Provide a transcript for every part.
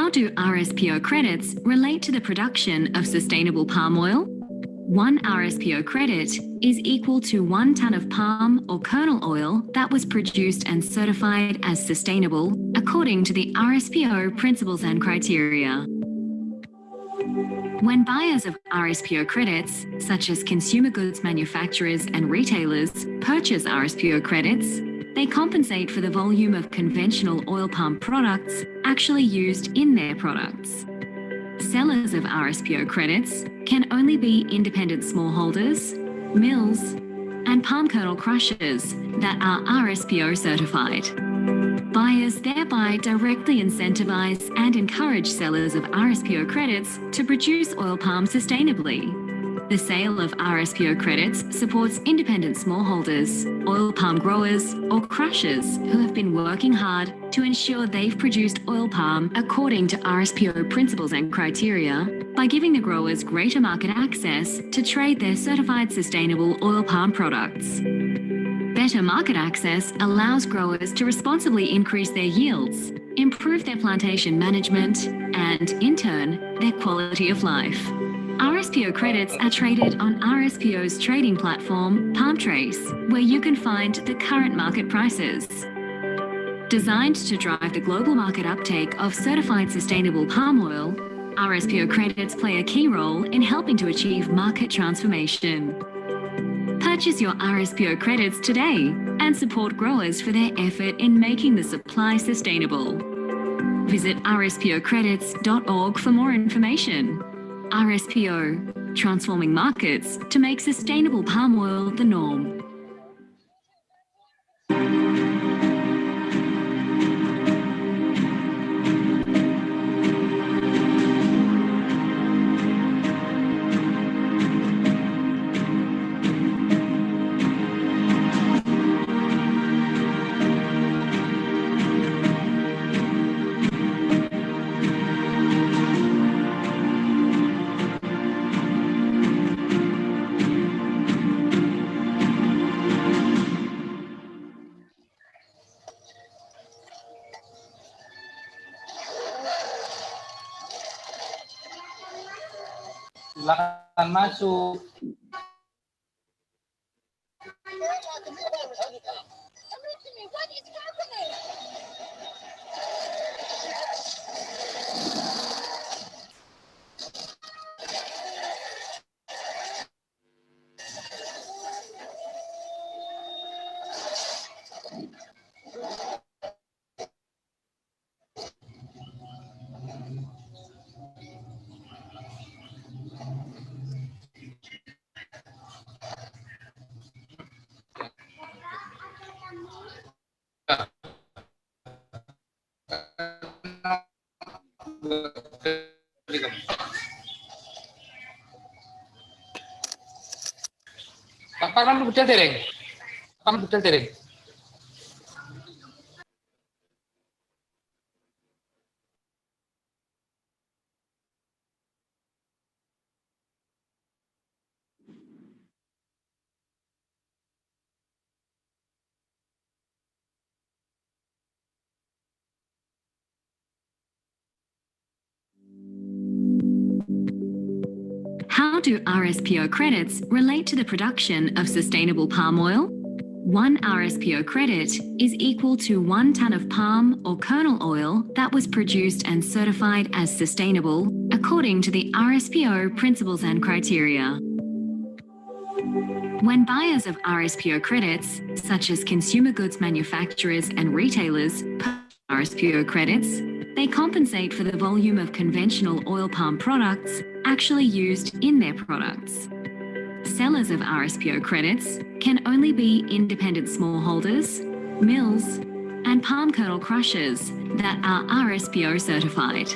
How do RSPO credits relate to the production of sustainable palm oil? One RSPO credit is equal to 1 tonne of palm or kernel oil that was produced and certified as sustainable according to the RSPO principles and criteria. When buyers of RSPO credits, such as consumer goods manufacturers and retailers, purchase RSPO credits, they compensate for the volume of conventional oil palm products actually used in their products. Sellers of RSPO credits can only be independent smallholders, mills, and palm kernel crushers that are RSPO certified. Buyers thereby directly incentivize and encourage sellers of RSPO credits to produce oil palm sustainably. The sale of RSPO credits supports independent smallholders, oil palm growers, or crushers who have been working hard to ensure they've produced oil palm according to RSPO principles and criteria by giving the growers greater market access to trade their certified sustainable oil palm products. Better market access allows growers to responsibly increase their yields, improve their plantation management, and, in turn, their quality of life. RSPO credits are traded on RSPO's trading platform, PalmTrace, where you can find the current market prices. Designed to drive the global market uptake of certified sustainable palm oil, RSPO credits play a key role in helping to achieve market transformation. Purchase your RSPO credits today and support growers for their effort in making the supply sustainable. Visit rspocredits.org for more information. RSPO, transforming markets to make sustainable palm oil the norm. Silakan masuk. Kapan budal dereng? Kapan budal dereng? How do RSPO credits relate to the production of sustainable palm oil? One RSPO credit is equal to 1 tonne of palm or kernel oil that was produced and certified as sustainable according to the RSPO principles and criteria. When buyers of RSPO credits, such as consumer goods manufacturers and retailers, purchase RSPO credits, they compensate for the volume of conventional oil palm products actually used in their products. Sellers of RSPO credits can only be independent smallholders, mills, and palm kernel crushers that are RSPO certified.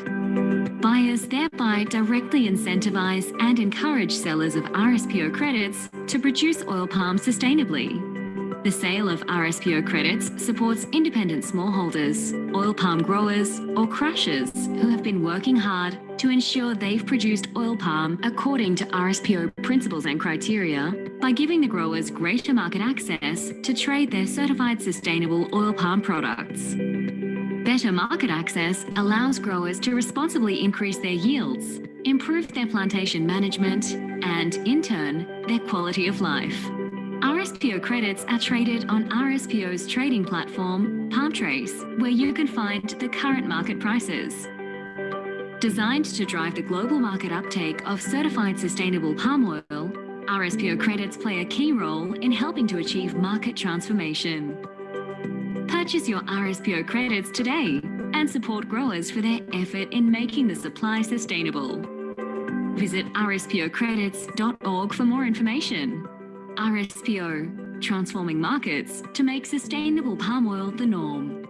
Buyers thereby directly incentivize and encourage sellers of RSPO credits to produce oil palm sustainably. The sale of RSPO credits supports independent smallholders, oil palm growers, or crushers who have been working hard to ensure they've produced oil palm according to RSPO principles and criteria by giving the growers greater market access to trade their certified sustainable oil palm products. Better market access allows growers to responsibly increase their yields, improve their plantation management, and, in turn, their quality of life. RSPO credits are traded on RSPO's trading platform, PalmTrace, where you can find the current market prices. Designed to drive the global market uptake of certified sustainable palm oil, RSPO credits play a key role in helping to achieve market transformation. Purchase your RSPO credits today and support growers for their effort in making the supply sustainable. Visit rspocredits.org for more information. RSPO, transforming markets to make sustainable palm oil the norm.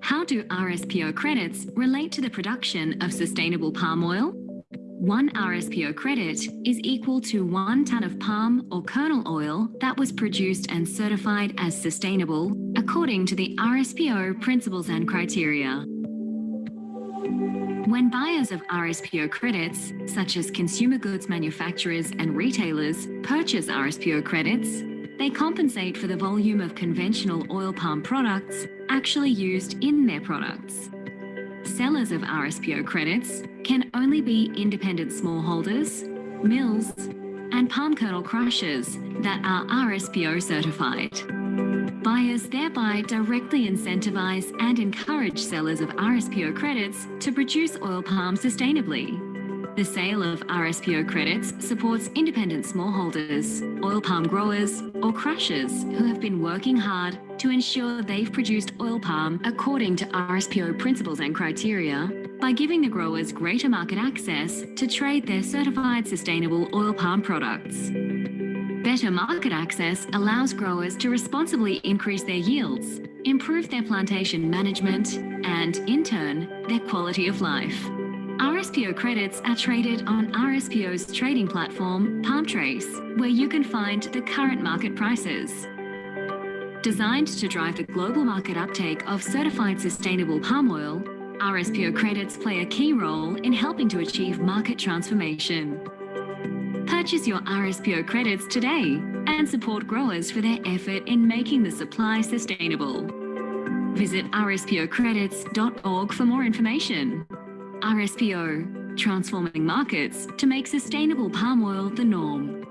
How do RSPO credits relate to the production of sustainable palm oil? One RSPO credit is equal to 1 ton of palm or kernel oil that was produced and certified as sustainable according to the RSPO principles and criteria. When buyers of RSPO credits, such as consumer goods manufacturers and retailers, purchase RSPO credits, they compensate for the volume of conventional oil palm products actually used in their products. Sellers of RSPO credits can only be independent smallholders, mills, and palm kernel crushers that are RSPO certified. Buyers thereby directly incentivize and encourage sellers of RSPO credits to produce oil palm sustainably. The sale of RSPO credits supports independent smallholders, oil palm growers, or crushers who have been working hard to ensure they've produced oil palm according to RSPO principles and criteria by giving the growers greater market access to trade their certified sustainable oil palm products. Better market access allows growers to responsibly increase their yields, improve their plantation management, and, in turn, their quality of life. RSPO credits are traded on RSPO's trading platform, PalmTrace, where you can find the current market prices. Designed to drive the global market uptake of certified sustainable palm oil, RSPO credits play a key role in helping to achieve market transformation. Purchase your RSPO credits today and support growers for their effort in making the supply sustainable. Visit rspocredits.org for more information. RSPO, transforming markets to make sustainable palm oil the norm.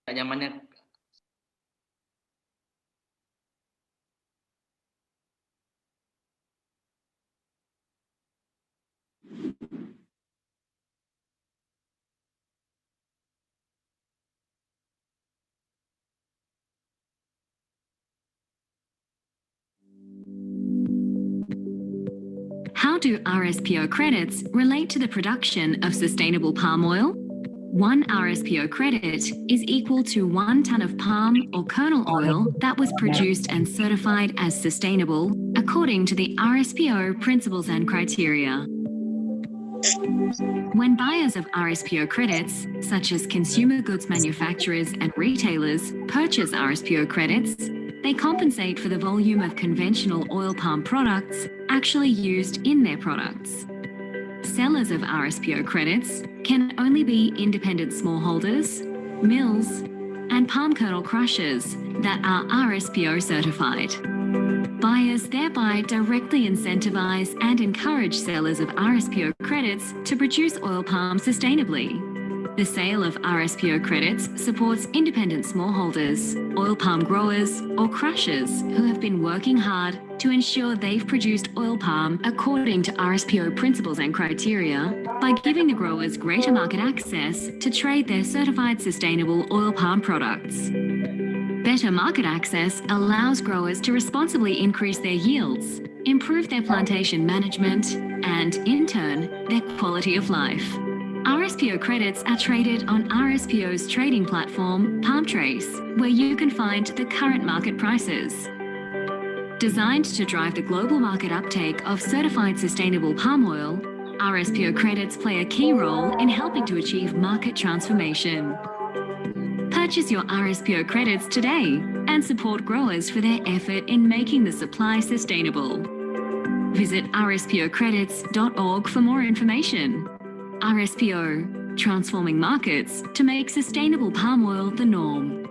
Zamannya How do RSPO credits relate to the production of sustainable palm oil? One RSPO credit is equal to 1 ton of palm or kernel oil that was produced and certified as sustainable according to the RSPO principles and criteria. When buyers of RSPO credits, such as consumer goods manufacturers and retailers, purchase RSPO credits, they compensate for the volume of conventional oil palm products actually used in their products. Sellers of RSPO credits can only be independent smallholders, mills, and palm kernel crushers that are RSPO certified. Buyers thereby directly incentivize and encourage sellers of RSPO credits to produce oil palm sustainably. The sale of RSPO credits supports independent smallholders, oil palm growers, or crushers who have been working hard to ensure they've produced oil palm according to RSPO principles and criteria by giving the growers greater market access to trade their certified sustainable oil palm products. Better market access allows growers to responsibly increase their yields, improve their plantation management, and, in turn, their quality of life. RSPO credits are traded on RSPO's trading platform, PalmTrace, where you can find the current market prices. Designed to drive the global market uptake of certified sustainable palm oil, RSPO credits play a key role in helping to achieve market transformation. Purchase your RSPO credits today and support growers for their effort in making the supply sustainable. Visit rspocredits.org for more information. RSPO, transforming markets to make sustainable palm oil the norm.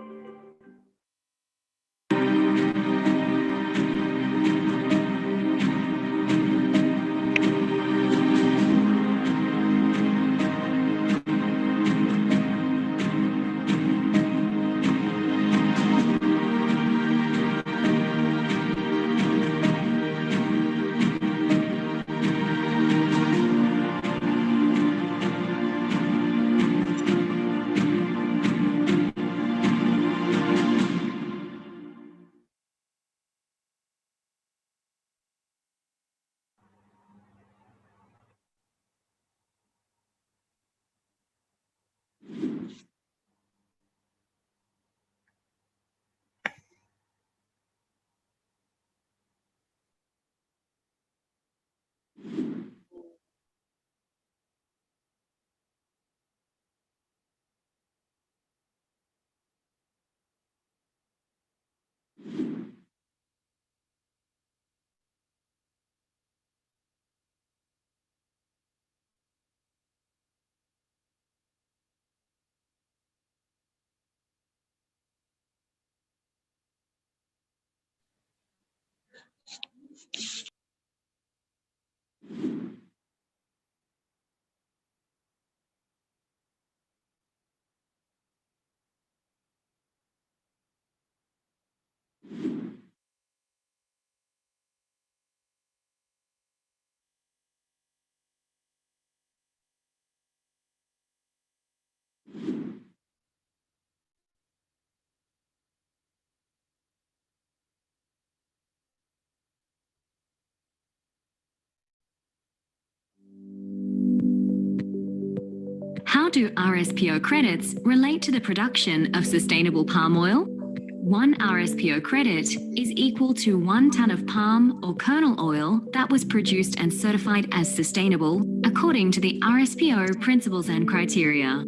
How do RSPO credits relate to the production of sustainable palm oil? One RSPO credit is equal to 1 ton of palm or kernel oil that was produced and certified as sustainable according to the RSPO principles and criteria.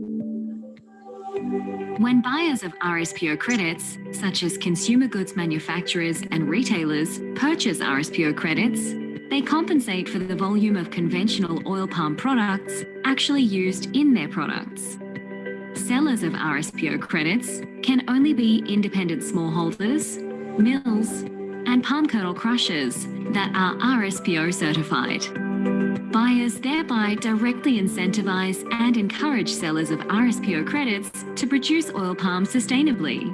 When buyers of RSPO credits, such as consumer goods manufacturers and retailers, purchase RSPO credits, they compensate for the volume of conventional oil palm products actually used in their products. Sellers of RSPO credits can only be independent smallholders, mills, and palm kernel crushers that are RSPO certified. Buyers thereby directly incentivize and encourage sellers of RSPO credits to produce oil palm sustainably.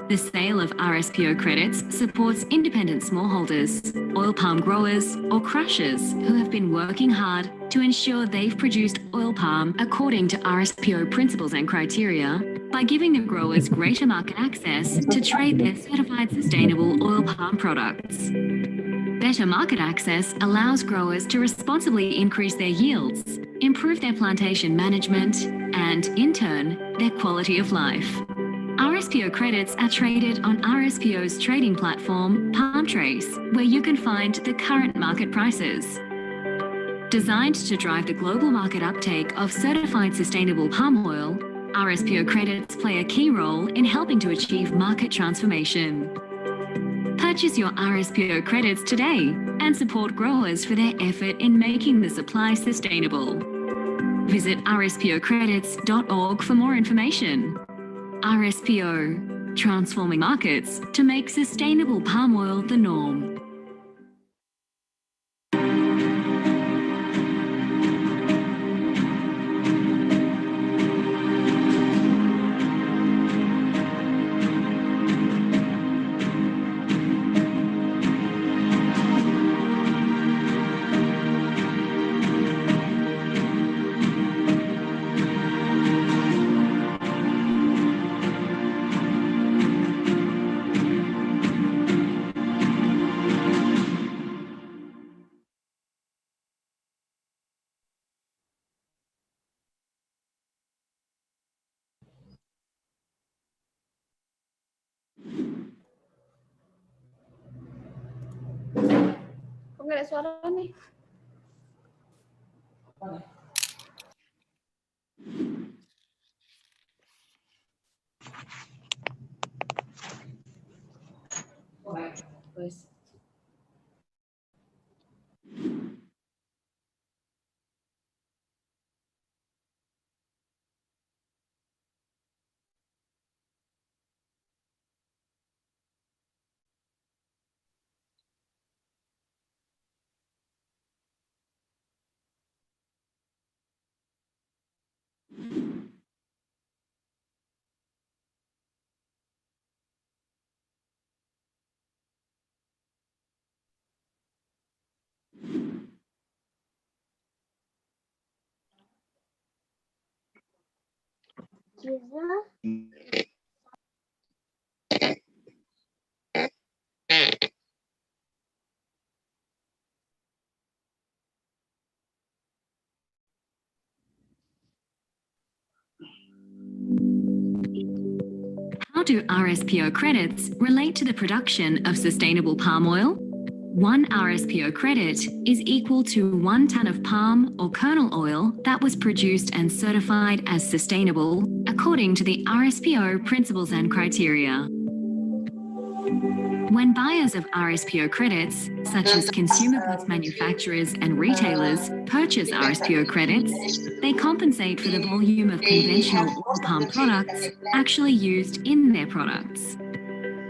The sale of RSPO credits supports independent smallholders, oil palm growers, or crushers who have been working hard to ensure they've produced oil palm according to RSPO principles and criteria by giving the growers greater market access to trade their certified sustainable oil palm products. Better market access allows growers to responsibly increase their yields, improve their plantation management, and, in turn, their quality of life. RSPO credits are traded on RSPO's trading platform, PalmTrace, where you can find the current market prices. Designed to drive the global market uptake of certified sustainable palm oil, RSPO credits play a key role in helping to achieve market transformation. Purchase your RSPO credits today and support growers for their effort in making the supply sustainable. Visit rspocredits.org for more information. RSPO, transforming markets to make sustainable palm oil the norm. Kok nggak ada suara nih? Wes. How do RSPO credits relate to the production of sustainable palm oil? One RSPO credit is equal to 1 ton of palm or kernel oil that was produced and certified as sustainable according to the RSPO principles and criteria. When buyers of RSPO credits, such as consumer goods manufacturers and retailers, purchase RSPO credits, they compensate for the volume of conventional oil palm products actually used in their products.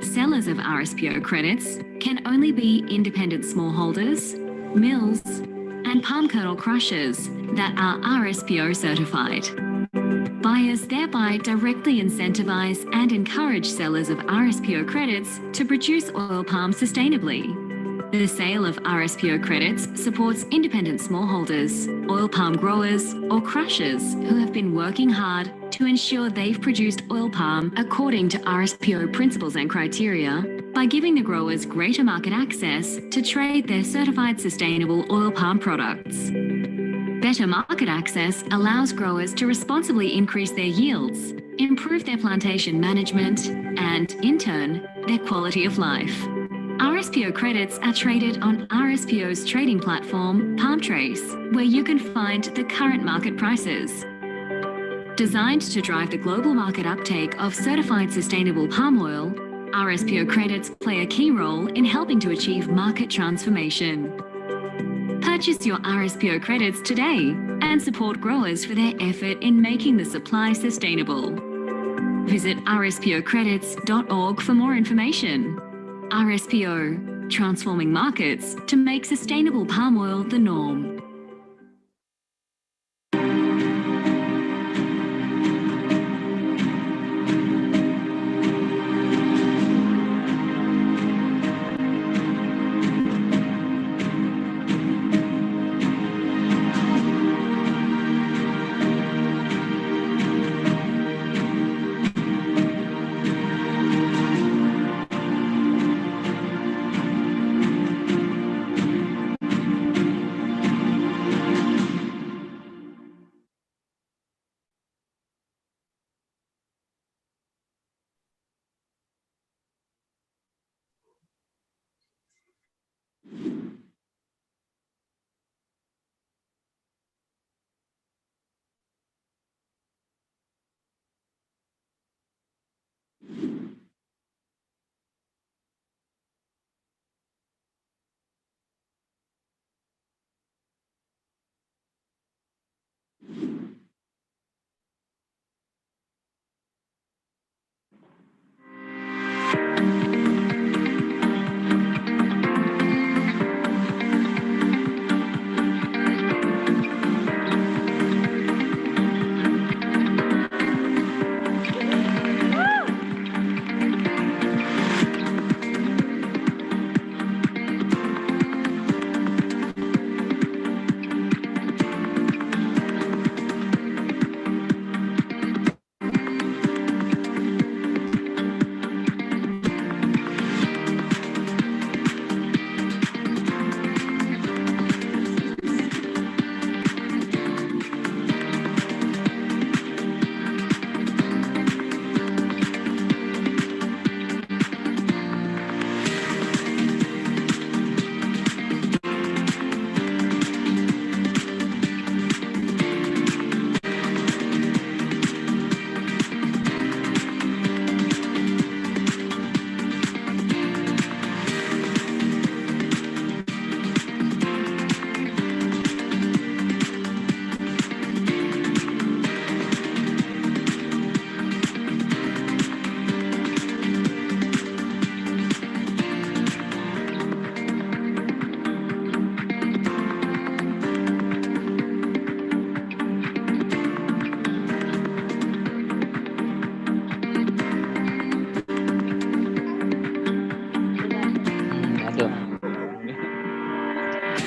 Sellers of RSPO credits can only be independent smallholders, mills, and palm kernel crushers that are RSPO certified. Buyers thereby directly incentivize and encourage sellers of RSPO credits to produce oil palm sustainably. The sale of RSPO credits supports independent smallholders, oil palm growers, or crushers who have been working hard to ensure they've produced oil palm according to RSPO principles and criteria by giving the growers greater market access to trade their certified sustainable oil palm products. Better market access allows growers to responsibly increase their yields, improve their plantation management, and, in turn, their quality of life. RSPO credits are traded on RSPO's trading platform, PalmTrace, where you can find the current market prices. Designed to drive the global market uptake of certified sustainable palm oil, RSPO credits play a key role in helping to achieve market transformation. Purchase your RSPO credits today and support growers for their effort in making the supply sustainable. Visit rspocredits.org for more information. RSPO, transforming markets to make sustainable palm oil the norm.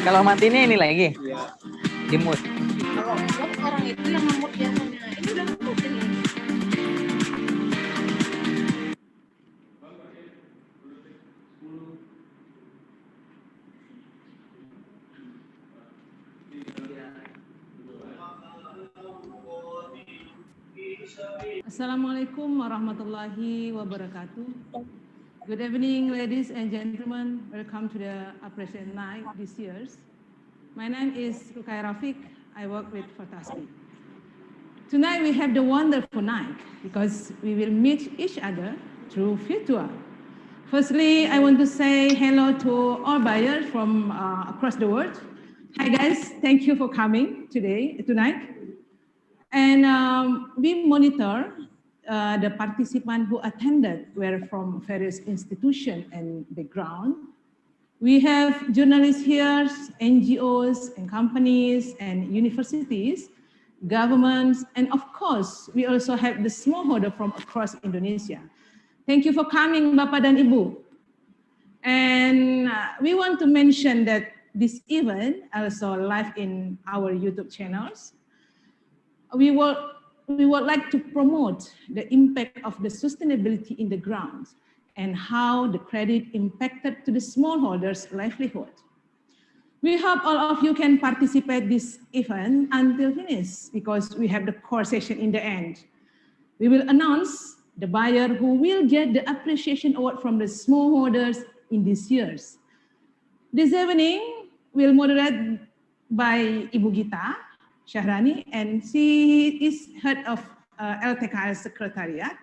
Kalau mati ini lagi. Di mute. Kalau orang itu yang ngemut biasanya. Ini udah ngemut ini. Assalamualaikum warahmatullahi wabarakatuh. Good evening, ladies and gentlemen. Welcome to the Appreciation Night this year. My name is Rukai Rafiq. I work with Fortasbi. Tonight we have the wonderful night because we will meet each other through virtual. Firstly, I want to say hello to all buyers from across the world. Hi guys, thank you for coming tonight. And we monitor the participants who attended were from various institutions and background. We have journalists here, NGOs and companies and universities, governments, and of course, we also have the smallholder from across Indonesia. Thank you for coming, Bapak dan Ibu. And we want to mention that this event also live in our YouTube channels. We would like to promote the impact of the sustainability in the ground and how the credit impacted to the smallholders' livelihood. We hope all of you can participate this event until finish because we have the core session in the end. We will announce the buyer who will get the appreciation award from the smallholders in these years. This evening will moderate by Ibu Gita Syahrani, and she is head of LTKL Secretariat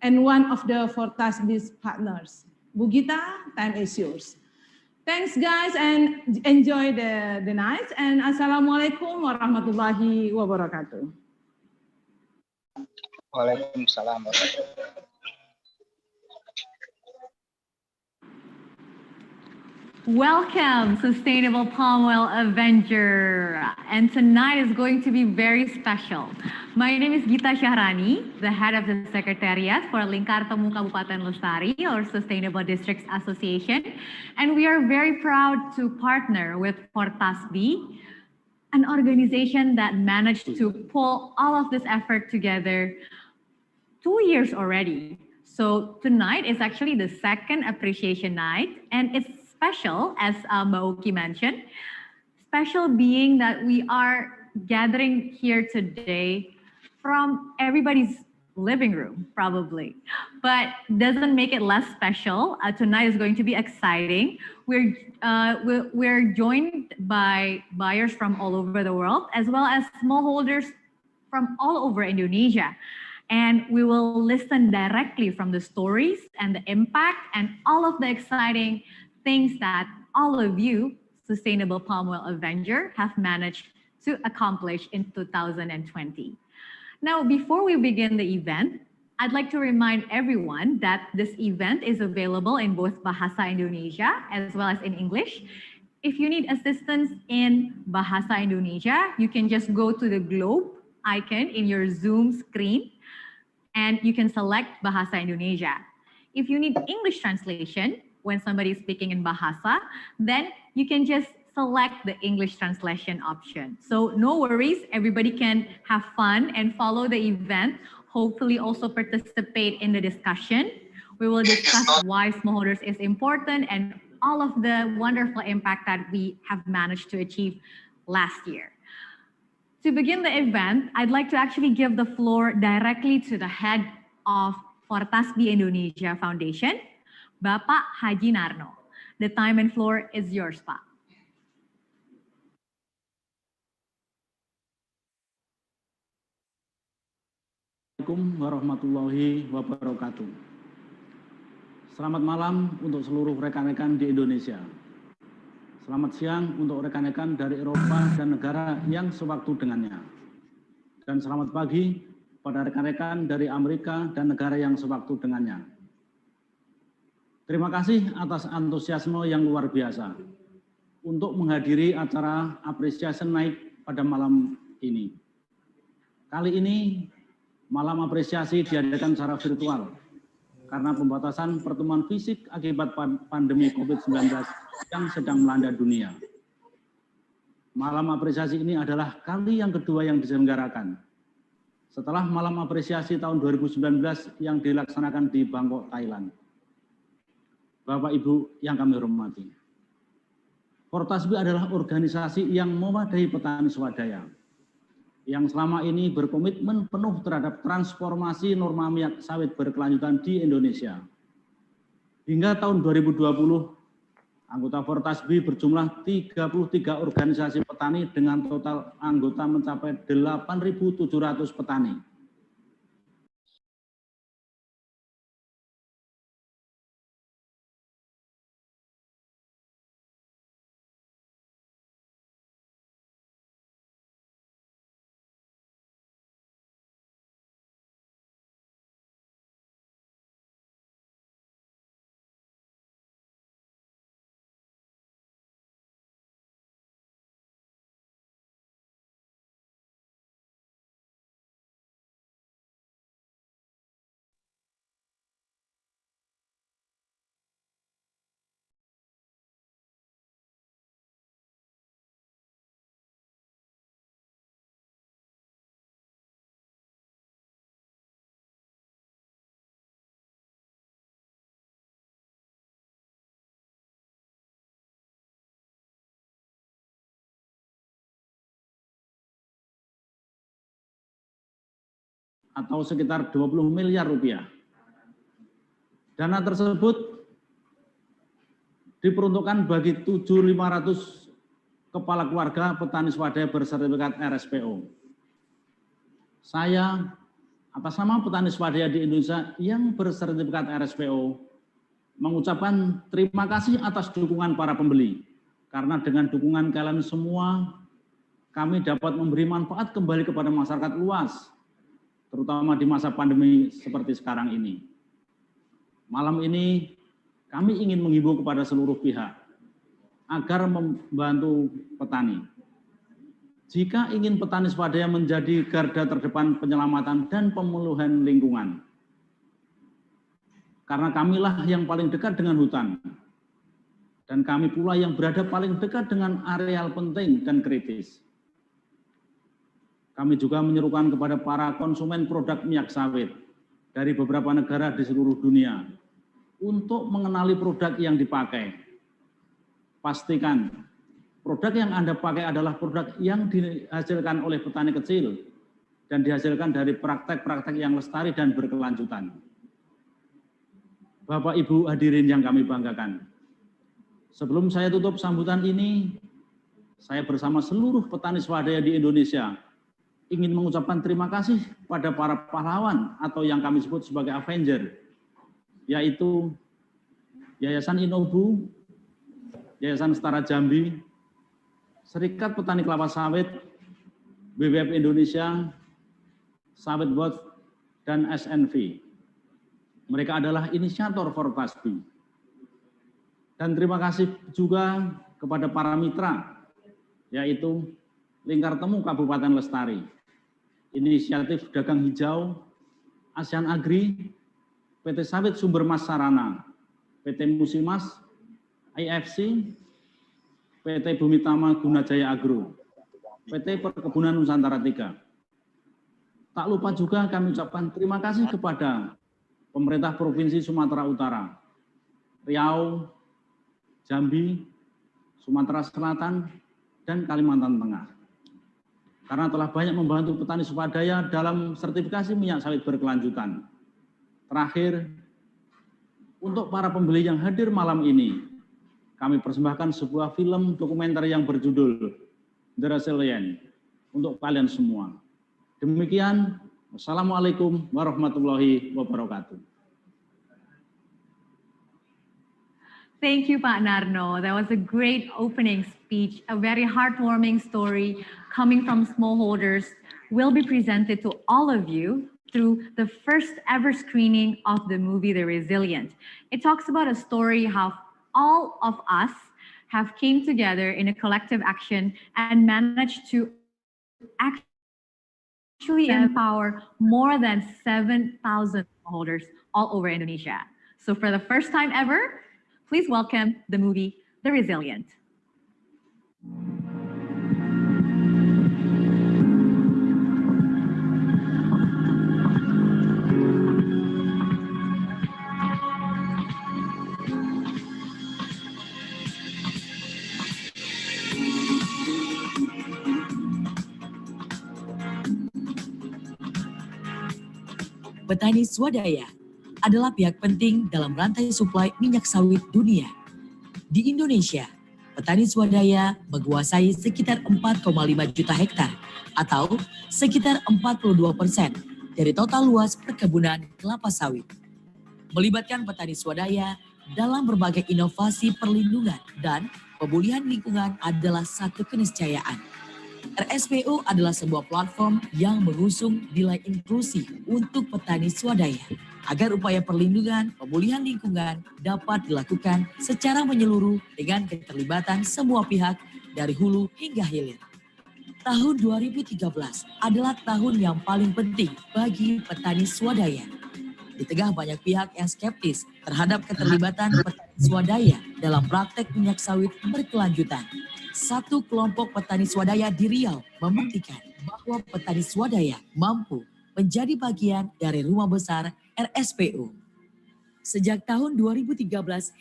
and one of the Fortasbi's partners. Bu Gita, time is yours. Thanks guys and enjoy the night, and Assalamualaikum warahmatullahi wabarakatuh. Waalaikumsalam warahmatullahi wabarakatuh. Welcome, Sustainable Palm Oil Avenger. And tonight is going to be very special. My name is Gita Syahrani, the head of the Secretariat for Lingkar Temu Kabupaten Lestari, or Sustainable Districts Association. And we are very proud to partner with Fortasbi, an organization that managed to pull all of this effort together 2 years already. So tonight is actually the second appreciation night, and it's special, as Mbak Uki mentioned, special being that we are gathering here today from everybody's living room, probably, but doesn't make it less special. Tonight is going to be exciting. We're joined by buyers from all over the world, as well as smallholders from all over Indonesia. And we will listen directly from the stories and the impact and all of the exciting things that all of you, Sustainable Palm Oil Avenger, have managed to accomplish in 2020. Now, before we begin the event, I'd like to remind everyone that this event is available in both Bahasa Indonesia as well as in English. If you need assistance in Bahasa Indonesia, you can just go to the globe icon in your Zoom screen and you can select Bahasa Indonesia. If you need English translation, when somebody is speaking in Bahasa, then you can just select the English translation option. So no worries, everybody can have fun and follow the event. Hopefully also participate in the discussion. We will discuss why smallholders is important and all of the wonderful impact that we have managed to achieve last year. To begin the event, I'd like to actually give the floor directly to the head of Fortasbi Indonesia Foundation, Bapak Haji Narno. The time and floor is yours, Pak. Assalamualaikum warahmatullahi wabarakatuh. Selamat malam untuk seluruh rekan-rekan di Indonesia. Selamat siang untuk rekan-rekan dari Eropa dan negara yang sewaktu dengannya. Dan selamat pagi pada rekan-rekan dari Amerika dan negara yang sewaktu dengannya. Terima kasih atas antusiasme yang luar biasa untuk menghadiri acara Appreciation Night pada malam ini. Kali ini, malam apresiasi diadakan secara virtual karena pembatasan pertemuan fisik akibat pandemi COVID-19 yang sedang melanda dunia. malam apresiasi ini adalah kali yang kedua yang diselenggarakan. Setelah malam apresiasi tahun 2019 yang dilaksanakan di Bangkok, Thailand. Bapak Ibu yang kami hormati. Fortasbi adalah organisasi yang mewadahi petani swadaya, yang selama ini berkomitmen penuh terhadap transformasi norma minyak sawit berkelanjutan di Indonesia. Hingga tahun 2020, anggota Fortasbi berjumlah 33 organisasi petani dengan total anggota mencapai 8.700 petani. Atau sekitar 20 miliar rupiah. Dana tersebut diperuntukkan bagi 7.500 kepala keluarga petani swadaya bersertifikat RSPO. Saya atas nama petani swadaya di Indonesia yang bersertifikat RSPO mengucapkan terima kasih atas dukungan para pembeli. Karena dengan dukungan kalian semua, kami dapat memberi manfaat kembali kepada masyarakat luas, terutama di masa pandemi seperti sekarang ini. Malam ini kami ingin menghimbau kepada seluruh pihak agar membantu petani. Jika ingin petani swadaya menjadi garda terdepan penyelamatan dan pemulihan lingkungan, karena kamilah yang paling dekat dengan hutan, dan kami pula yang berada paling dekat dengan areal penting dan kritis. Kami juga menyerukan kepada para konsumen produk minyak sawit dari beberapa negara di seluruh dunia untuk mengenali produk yang dipakai. Pastikan produk yang Anda pakai adalah produk yang dihasilkan oleh petani kecil dan dihasilkan dari praktek-praktek yang lestari dan berkelanjutan. Bapak Ibu hadirin yang kami banggakan, sebelum saya tutup sambutan ini, saya bersama seluruh petani swadaya di Indonesia ingin mengucapkan terima kasih pada para pahlawan atau yang kami sebut sebagai Avenger, yaitu Yayasan Inobu, Yayasan Setara Jambi, Serikat Petani Kelapa Sawit, WWF Indonesia, Sawit Watch, dan SNV. Mereka adalah inisiator Fortasbi. Dan terima kasih juga kepada para mitra, yaitu Lingkar Temu Kabupaten Lestari, Inisiatif Dagang Hijau, ASEAN Agri, PT Sawit Sumber Mas Sarana, PT Musimas, IFC, PT Bumi Tama Gunajaya Agro, PT Perkebunan Nusantara 3. Tak lupa juga kami ucapkan terima kasih kepada pemerintah Provinsi Sumatera Utara, Riau, Jambi, Sumatera Selatan, dan Kalimantan Tengah. Karena telah banyak membantu petani swadaya dalam sertifikasi minyak sawit berkelanjutan. Terakhir, untuk para pembeli yang hadir malam ini, kami persembahkan sebuah film dokumenter yang berjudul The Resilient untuk kalian semua. Demikian, wassalamualaikum warahmatullahi wabarakatuh. Thank you, Pak Narno. That was a great opening speech, a very heartwarming story coming from smallholders will be presented to all of you through the first ever screening of the movie The Resilient. It talks about a story how all of us have came together in a collective action and managed to actually empower more than 7,000 smallholders all over Indonesia. So for the first time ever, please welcome the movie The Resilient. Petani swadaya adalah pihak penting dalam rantai suplai minyak sawit dunia. Di Indonesia, petani swadaya menguasai sekitar 4,5 juta hektar atau sekitar 42% dari total luas perkebunan kelapa sawit. Melibatkan petani swadaya dalam berbagai inovasi perlindungan dan pemulihan lingkungan adalah satu keniscayaan. RSPO adalah sebuah platform yang mengusung nilai inklusi untuk petani swadaya agar upaya perlindungan pemulihan lingkungan dapat dilakukan secara menyeluruh dengan keterlibatan semua pihak dari hulu hingga hilir. Tahun 2013 adalah tahun yang paling penting bagi petani swadaya. Di tengah banyak pihak yang skeptis terhadap keterlibatan petani swadaya dalam praktek minyak sawit berkelanjutan, satu kelompok petani swadaya di Riau membuktikan bahwa petani swadaya mampu menjadi bagian dari rumah besar RSPO. Sejak tahun 2013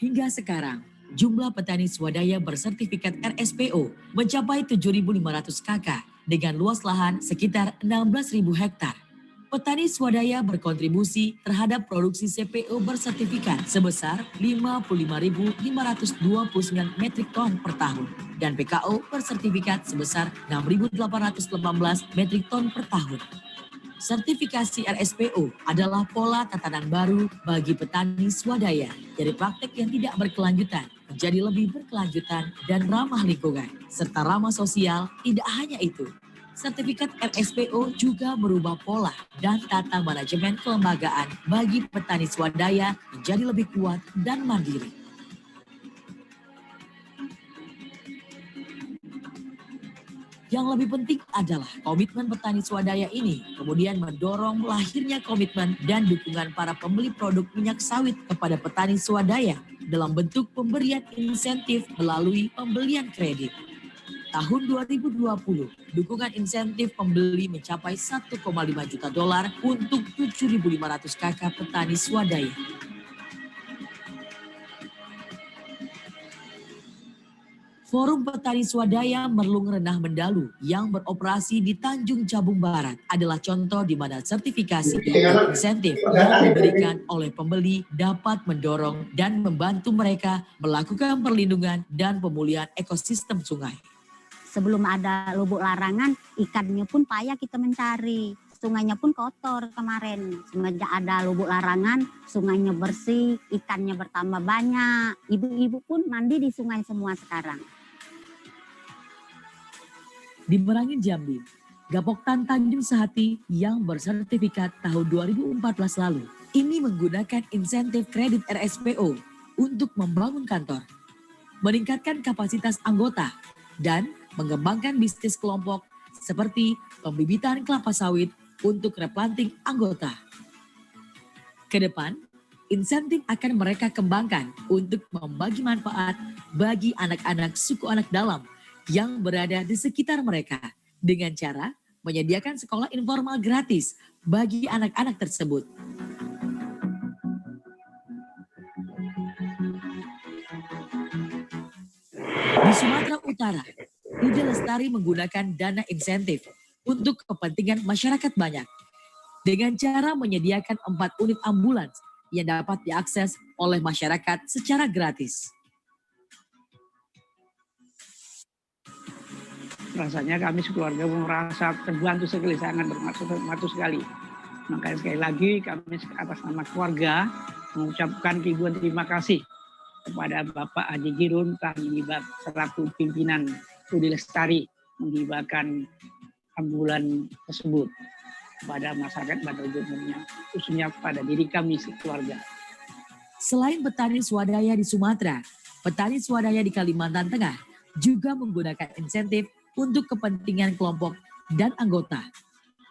hingga sekarang, jumlah petani swadaya bersertifikat RSPO mencapai 7.500 KK dengan luas lahan sekitar 16.000 hektar. Petani swadaya berkontribusi terhadap produksi CPO bersertifikat sebesar 55.529 metrik ton per tahun dan PKO bersertifikat sebesar 6.818 metrik ton per tahun. Sertifikasi RSPO adalah pola tatanan baru bagi petani swadaya dari praktek yang tidak berkelanjutan menjadi lebih berkelanjutan dan ramah lingkungan serta ramah sosial. Tidak hanya itu, sertifikat RSPO juga merubah pola dan tata manajemen kelembagaan bagi petani swadaya menjadi lebih kuat dan mandiri. Yang lebih penting adalah komitmen petani swadaya ini kemudian mendorong lahirnya komitmen dan dukungan para pembeli produk minyak sawit kepada petani swadaya dalam bentuk pemberian insentif melalui pembelian kredit. Tahun 2020, dukungan insentif pembeli mencapai $1,5 juta untuk 7.500 KK petani swadaya. Forum Petani Swadaya Merlung Renah Mendalu yang beroperasi di Tanjung Jabung Barat adalah contoh di mana sertifikasi dan insentif yang diberikan oleh pembeli dapat mendorong dan membantu mereka melakukan perlindungan dan pemulihan ekosistem sungai. Sebelum ada lubuk larangan, ikannya pun payah kita mencari. Sungainya pun kotor kemarin. Semenjak ada lubuk larangan, sungainya bersih, ikannya bertambah banyak. Ibu-ibu pun mandi di sungai semua sekarang. Di Merangin Jambi, Gapoktan Tanjung Sehati yang bersertifikat tahun 2014 lalu, ini menggunakan insentif kredit RSPO untuk membangun kantor, meningkatkan kapasitas anggota, dan mengembangkan bisnis kelompok seperti pembibitan kelapa sawit untuk replanting anggota. Kedepan, insentif akan mereka kembangkan untuk membagi manfaat bagi anak-anak suku anak dalam yang berada di sekitar mereka dengan cara menyediakan sekolah informal gratis bagi anak-anak tersebut. Di Sumatera Utara, Budi Lestari menggunakan dana insentif untuk kepentingan masyarakat banyak dengan cara menyediakan 4 unit ambulans yang dapat diakses oleh masyarakat secara gratis. Rasanya kami sekeluarga merasa terbantu sekali, sangat bermakna sekali. Makanya sekali lagi kami atas nama keluarga mengucapkan ribuan terima kasih kepada Bapak Haji Girun terlibat selaku pimpinan Budi Lestari menghibahkan ambulan tersebut kepada masyarakat pada umumnya, khususnya pada diri kami sekeluarga. Selain petani swadaya di Sumatera, petani swadaya di Kalimantan Tengah juga menggunakan insentif untuk kepentingan kelompok dan anggota.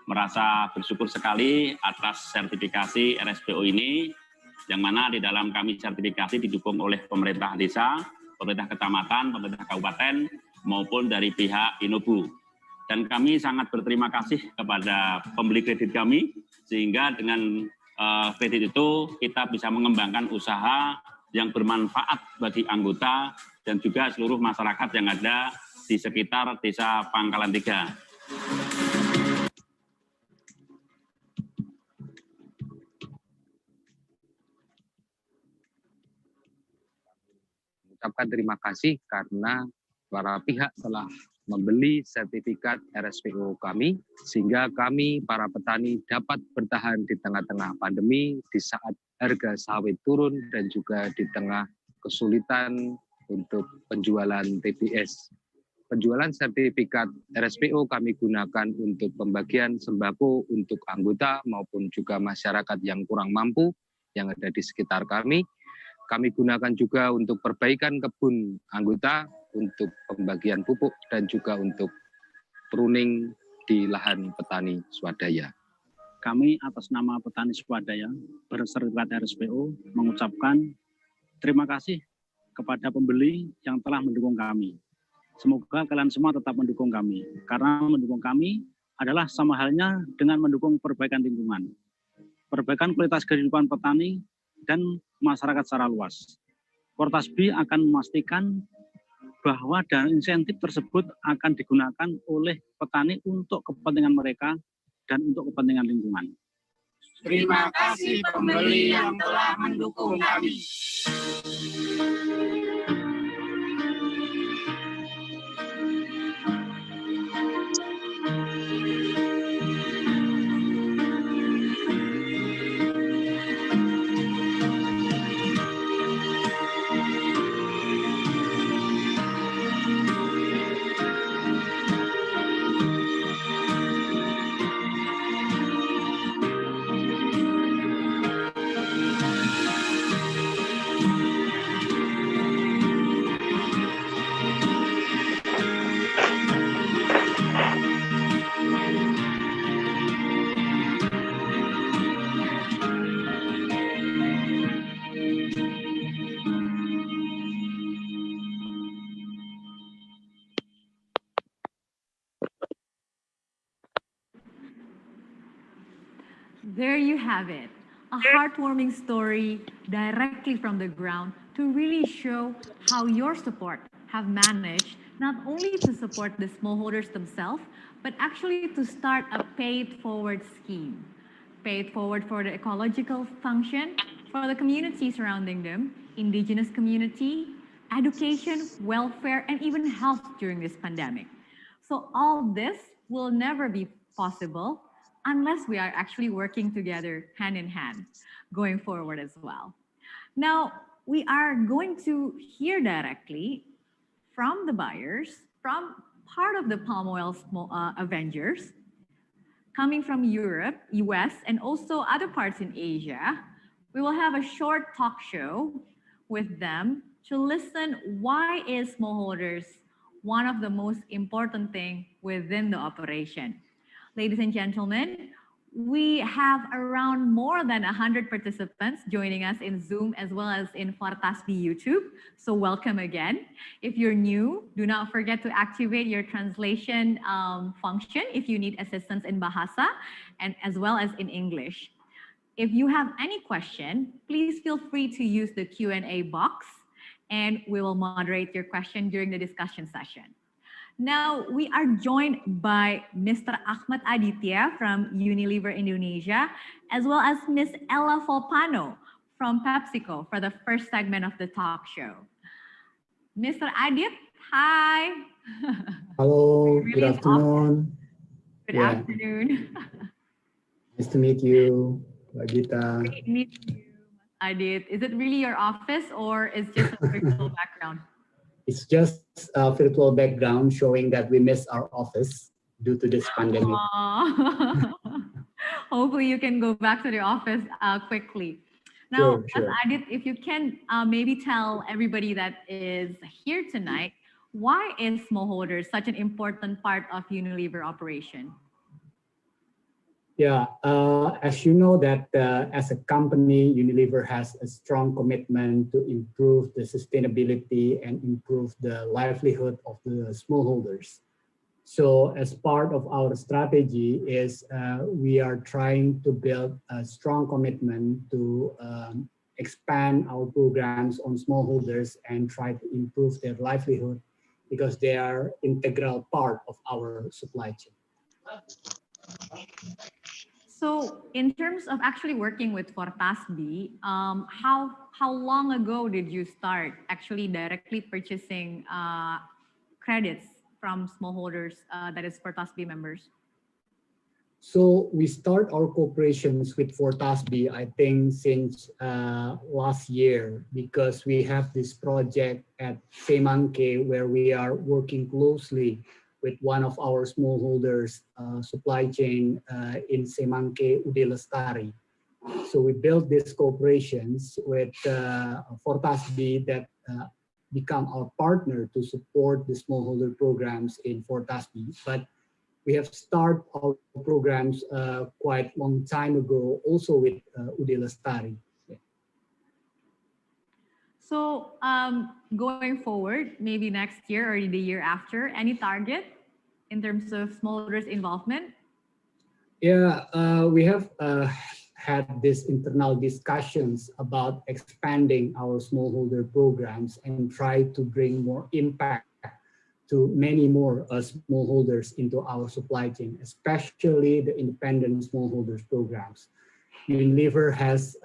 Merasa bersyukur sekali atas sertifikasi RSPO ini, yang mana di dalam kami sertifikasi didukung oleh pemerintah desa, pemerintah kecamatan, pemerintah kabupaten, maupun dari pihak Inobu. Dan kami sangat berterima kasih kepada pembeli kredit kami, sehingga dengan kredit itu kita bisa mengembangkan usaha yang bermanfaat bagi anggota dan juga seluruh masyarakat yang ada di sekitar Desa Pangkalan 3. mengucapkan terima kasih karena para pihak telah membeli sertifikat RSPO kami, sehingga kami para petani dapat bertahan di tengah-tengah pandemi, di saat harga sawit turun dan juga di tengah kesulitan untuk penjualan TBS. Penjualan sertifikat RSPO kami gunakan untuk pembagian sembako untuk anggota maupun juga masyarakat yang kurang mampu yang ada di sekitar kami. Kami gunakan juga untuk perbaikan kebun anggota, untuk pembagian pupuk, dan juga untuk pruning di lahan petani swadaya. Kami atas nama petani swadaya bersertifikat RSPO mengucapkan terima kasih kepada pembeli yang telah mendukung kami. Semoga kalian semua tetap mendukung kami, karena mendukung kami adalah sama halnya dengan mendukung perbaikan lingkungan, perbaikan kualitas kehidupan petani dan masyarakat secara luas. Portasbi akan memastikan bahwa dana insentif tersebut akan digunakan oleh petani untuk kepentingan mereka dan untuk kepentingan lingkungan. Terima kasih pembeli yang telah mendukung kami. There you have it, a heartwarming story directly from the ground to really show how your support have managed not only to support the smallholders themselves, but actually to start a paid forward scheme. Paid forward for the ecological function, for the community surrounding them, indigenous community, education, welfare, and even health during this pandemic. So all this will never be possible unless we are actually working together hand in hand going forward as well. Now, we are going to hear directly from the buyers, from part of the palm oil Avengers, coming from Europe, US, and also other parts in Asia. We will have a short talk show with them to listen why is smallholders one of the most important thing within the operation. Ladies and gentlemen, we have around more than 100 participants joining us in Zoom as well as in Portasbi YouTube. So welcome again. If you're new, do not forget to activate your translation function if you need assistance in Bahasa and as well as in English. If you have any question, please feel free to use the Q&A box and we will moderate your question during the discussion session. Now, we are joined by Mr. Ahmad Aditya from Unilever Indonesia, as well as Ms. Ella Volpano from PepsiCo for the first segment of the talk show. Mr. Adit, hi. Hello, Really good afternoon. Good afternoon. Nice to meet you, Gita. Great meeting you, Adit. Is it really your office or is just a virtual background? It's just a virtual background showing that we miss our office due to this pandemic. Hopefully you can go back to the office quickly. Now, Sure. Adit, if you can maybe tell everybody that is here tonight, why is smallholders such an important part of Unilever operation? Yeah, as you know that as a company, Unilever has a strong commitment to improve the sustainability and improve the livelihood of the smallholders. So as part of our strategy is we are trying to build a strong commitment to expand our programs on smallholders and try to improve their livelihood because they are integral part of our supply chain. So in terms of actually working with Fortasbi, how long ago did you start actually directly purchasing credits from smallholders, that is Fortasbi members? So we start our cooperations with Fortasbi, I think, since last year, because we have this project at Semangke where we are working closely with one of our smallholders supply chain in Semangke, Ude Lestari. So we built these cooperations with Fortasbi that become our partner to support the smallholder programs in Fortasbi. But we have started our programs quite long time ago, also with Ude Lestari. Yeah. So going forward, maybe next year or the year after, any target in terms of smallholders involvement? Yeah, we have had these internal discussions about expanding our smallholder programs and try to bring more impact to many more smallholders into our supply chain, especially the independent smallholders programs. Unilever has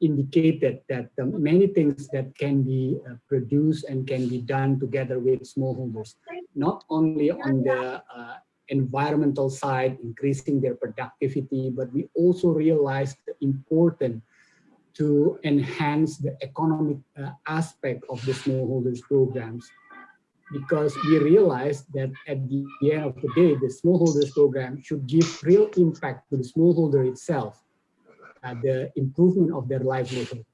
indicated that many things that can be produced and can be done together with smallholders, not only on the environmental side, increasing their productivity, but we also realized the importance to enhance the economic aspect of the smallholders programs, because we realized that at the end of the day, the smallholders program should give real impact to the smallholder itself, the improvement of their livelihood.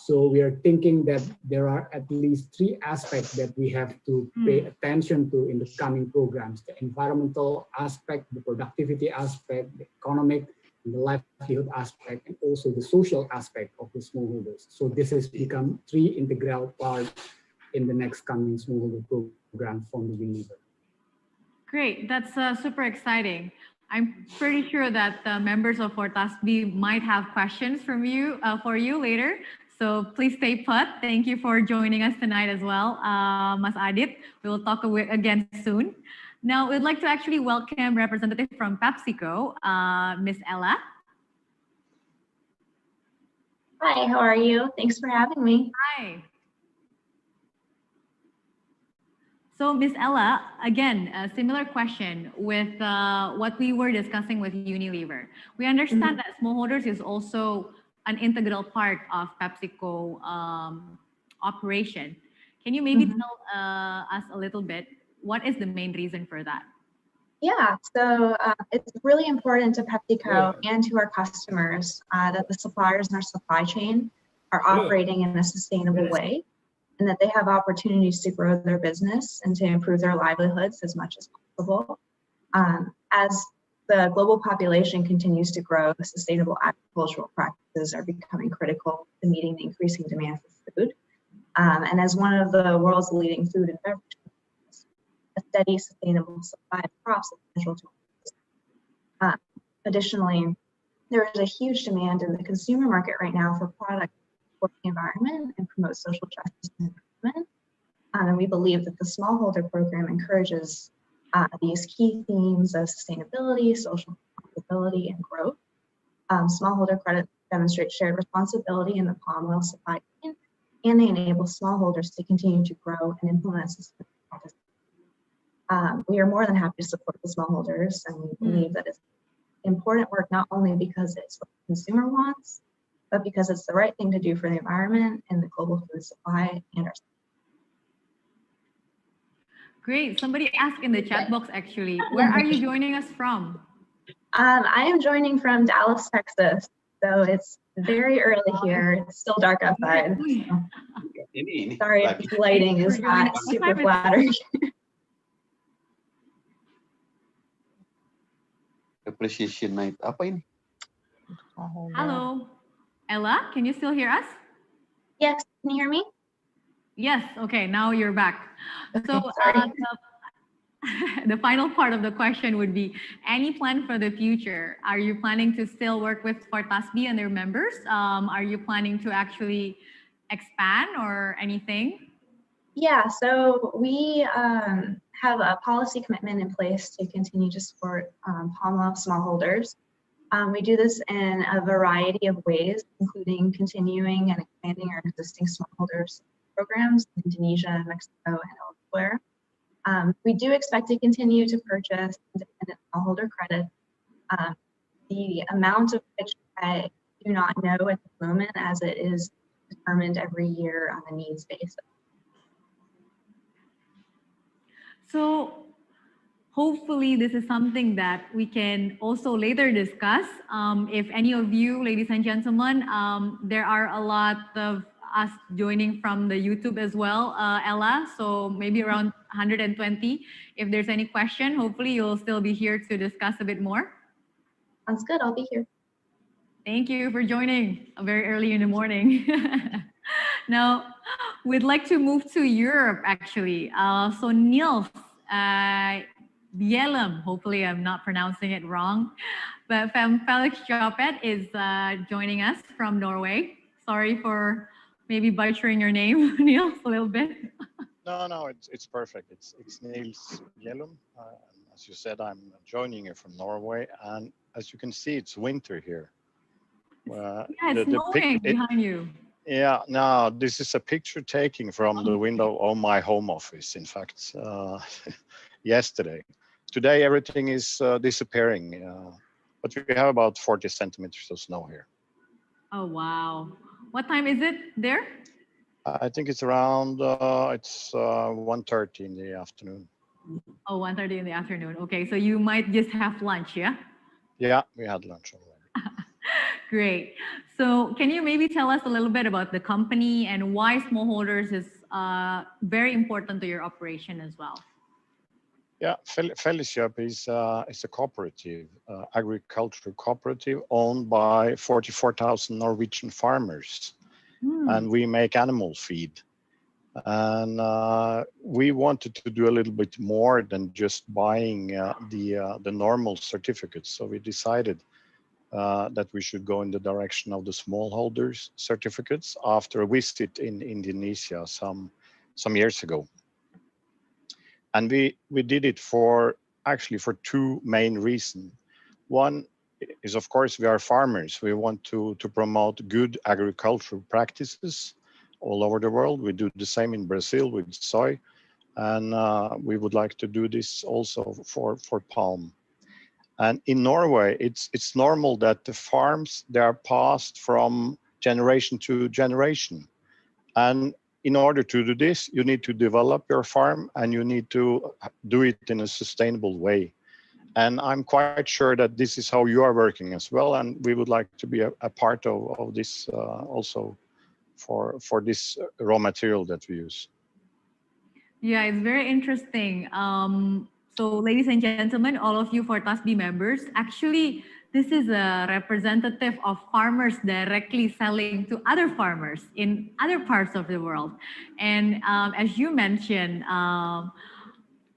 So we are thinking that there are at least 3 aspects that we have to pay attention to in the coming programs: the environmental aspect, the productivity aspect, the economic and the livelihood aspect, and also the social aspect of the smallholders. So this has become 3 integral parts in the next coming smallholder program from the Unilever. Great, that's super exciting. I'm pretty sure that the members of Fortasbi might have questions from you for you later. So please stay put. Thank you for joining us tonight as well, Mas Adit. We will talk again soon. Now we'd like to actually welcome representative from PepsiCo, Miss Ella. Hi, how are you? Thanks for having me. Hi. So Ms. Ella, again, a similar question with what we were discussing with Unilever. We understand that smallholders is also an integral part of PepsiCo operation. Can you maybe tell us a little bit, what is the main reason for that? Yeah, so it's really important to PepsiCo and to our customers that the suppliers in our supply chain are operating in a sustainable way, and that they have opportunities to grow their business and to improve their livelihoods as much as possible. As the global population continues to grow, sustainable agricultural practices are becoming critical to meeting the increasing demand for food. And as one of the world's leading food and beverage companies, a steady, sustainable supply of crops is essential to our business. Additionally, there is a huge demand in the consumer market right now for products for the environment and promote social justice and improvement. And we believe that the smallholder program encourages these key themes of sustainability, social responsibility, and growth. Smallholder credits demonstrate shared responsibility in the palm oil supply chain, and they enable smallholders to continue to grow and implement sustainable practices. We are more than happy to support the smallholders, and we believe that it's important work not only because it's what the consumer wants, but because it's the right thing to do for the environment and the global food supply and our. Great. Somebody asked in the chat box, actually, where are you joining us from? I am joining from Dallas, Texas. So it's very early here. It's still dark outside. So. Sorry if the lighting is not super flattering. Appreciation night. Apa ini? Hello. Ella, can you still hear us? Yes, can you hear me? Yes, okay, now you're back. So the final part of the question would be, any plan for the future? Are you planning to still work with Fortasbi and their members? Are you planning to actually expand or anything? Yeah, so we have a policy commitment in place to continue to support palm oil smallholders. We do this in a variety of ways, including continuing and expanding our existing smallholders programs in Indonesia, Mexico, and elsewhere. We do expect to continue to purchase independent smallholder credits. The amount of which I do not know at the moment, as it is determined every year on a needs basis. So hopefully this is something that we can also later discuss. If any of you, ladies and gentlemen, there are a lot of us joining from the YouTube as well, Ella, so maybe around 120. If there's any question, hopefully you'll still be here to discuss a bit more. Sounds good, I'll be here. Thank you for joining very early in the morning. Now, we'd like to move to Europe, actually. So Niels Bjelum, hopefully I'm not pronouncing it wrong, but Felix Jopet is joining us from Norway. Sorry for maybe butchering your name, Niels, a little bit. No, it's perfect. It's Niels Bjelum. As you said, I'm joining you from Norway, and as you can see, it's winter here. Yeah, it's snowing behind you. Yeah, no, this is a picture taking from the window of my home office, in fact, yesterday. Today, everything is disappearing, but we have about 40 centimeters of snow here. Oh, wow. What time is it there? I think it's around, it's 1:30 in the afternoon. Oh, 1:30 in the afternoon. Okay, so you might just have lunch, yeah? Yeah, we had lunch already. Great. So can you maybe tell us a little bit about the company and why smallholders is very important to your operation as well? Yeah, Felleskjøp is a cooperative, agricultural cooperative owned by 44,000 Norwegian farmers. And we make animal feed. And we wanted to do a little bit more than just buying the normal certificates. So we decided that we should go in the direction of the smallholders certificates after a visit in Indonesia some years ago. And we did it for two main reasons. One is, of course, we are farmers. We want to promote good agricultural practices all over the world. We do the same in Brazil with soy. And we would like to do this also for palm. And in Norway, it's normal that the farms, they are passed from generation to generation. And in order to do this, you need to develop your farm and you need to do it in a sustainable way. And I'm quite sure that this is how you are working as well. And we would like to be a part of this also for this raw material that we use. Yeah, it's very interesting. So ladies and gentlemen, all of you Fortasbi members, actually, this is a representative of farmers directly selling to other farmers in other parts of the world. And as you mentioned,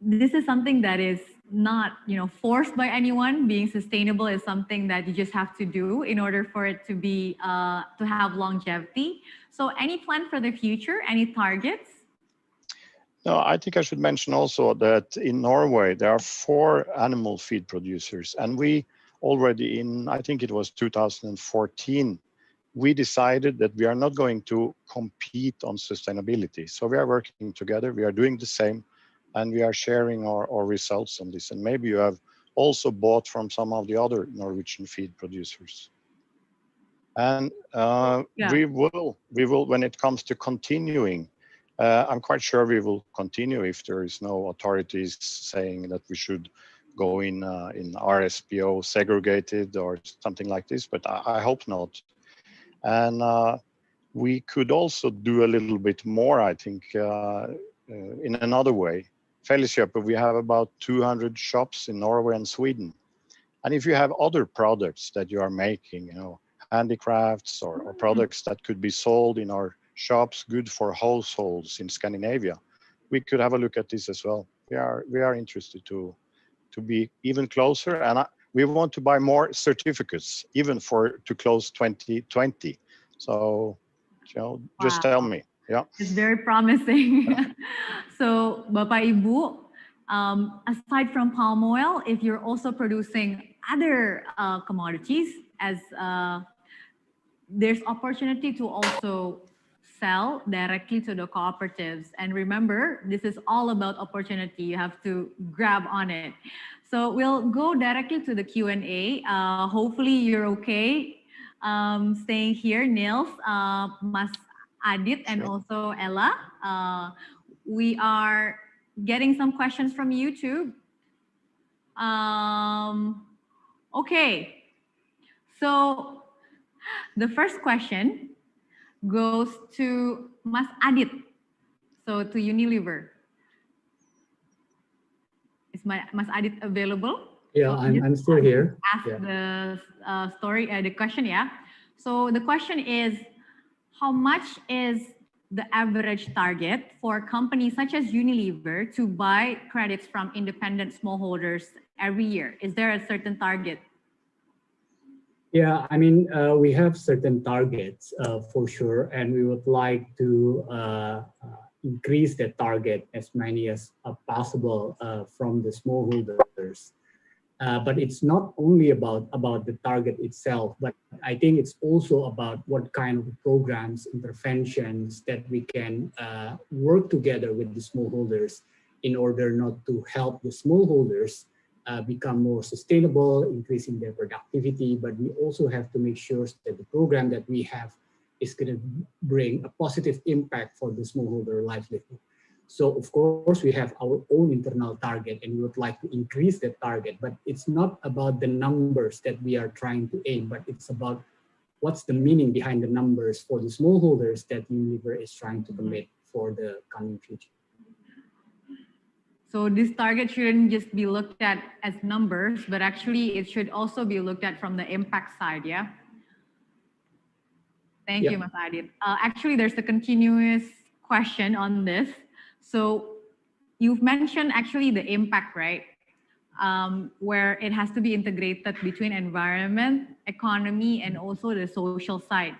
this is something that is not, forced by anyone. Being sustainable is something that you just have to do in order for it to be, to have longevity. So any plan for the future, any targets? No, I think I should mention also that in Norway, there are 4 animal feed producers. And we already I think it was 2014, we decided that we are not going to compete on sustainability. So we are working together, we are doing the same, and we are sharing our results on this. And maybe you have also bought from some of the other Norwegian feed producers. And we will, when it comes to continuing, I'm quite sure we will continue if there is no authorities saying that we should go in RSPO segregated or something like this, but I hope not. And we could also do a little bit more, I think, in another way. Felleskjøp, we have about 200 shops in Norway and Sweden. And if you have other products that you are making, handicrafts or products that could be sold in our shops, good for households in Scandinavia, we could have a look at this as well. We are interested to be even closer, and we want to buy more certificates, even to close 2020. So, just tell me. Yeah, it's very promising. So, Bapak Ibu, aside from palm oil, if you're also producing other commodities, as there's opportunity to also sell directly to the cooperatives. And remember, this is all about opportunity. You have to grab on it. So we'll go directly to the Q&A. Hopefully you're okay staying here, Nils, Mas Adit, and also Ella. We are getting some questions from YouTube. Okay, so the first question goes to Mas Adit, so to Unilever. Is Mas Adit available? Yeah, I'm still here. Ask the the question, yeah. So the question is, how much is the average target for companies such as Unilever to buy credits from independent smallholders every year? Is there a certain target? Yeah, I mean, we have certain targets for sure, and we would like to increase the target as many as possible from the smallholders. But it's not only about the target itself, but I think it's also about what kind of programs, interventions that we can work together with the smallholders in order not to help the smallholders become more sustainable, increasing their productivity, but we also have to make sure that the program that we have is going to bring a positive impact for the smallholder livelihood. So of course we have our own internal target and we would like to increase that target, but it's not about the numbers that we are trying to aim, but it's about what's the meaning behind the numbers for the smallholders that Unilever is trying to commit for the coming future. So this target shouldn't just be looked at as numbers, but actually it should also be looked at from the impact side, yeah? Thank you, Mas Adit. Actually, there's a continuous question on this. So you've mentioned actually the impact, right? Where it has to be integrated between environment, economy, and also the social side.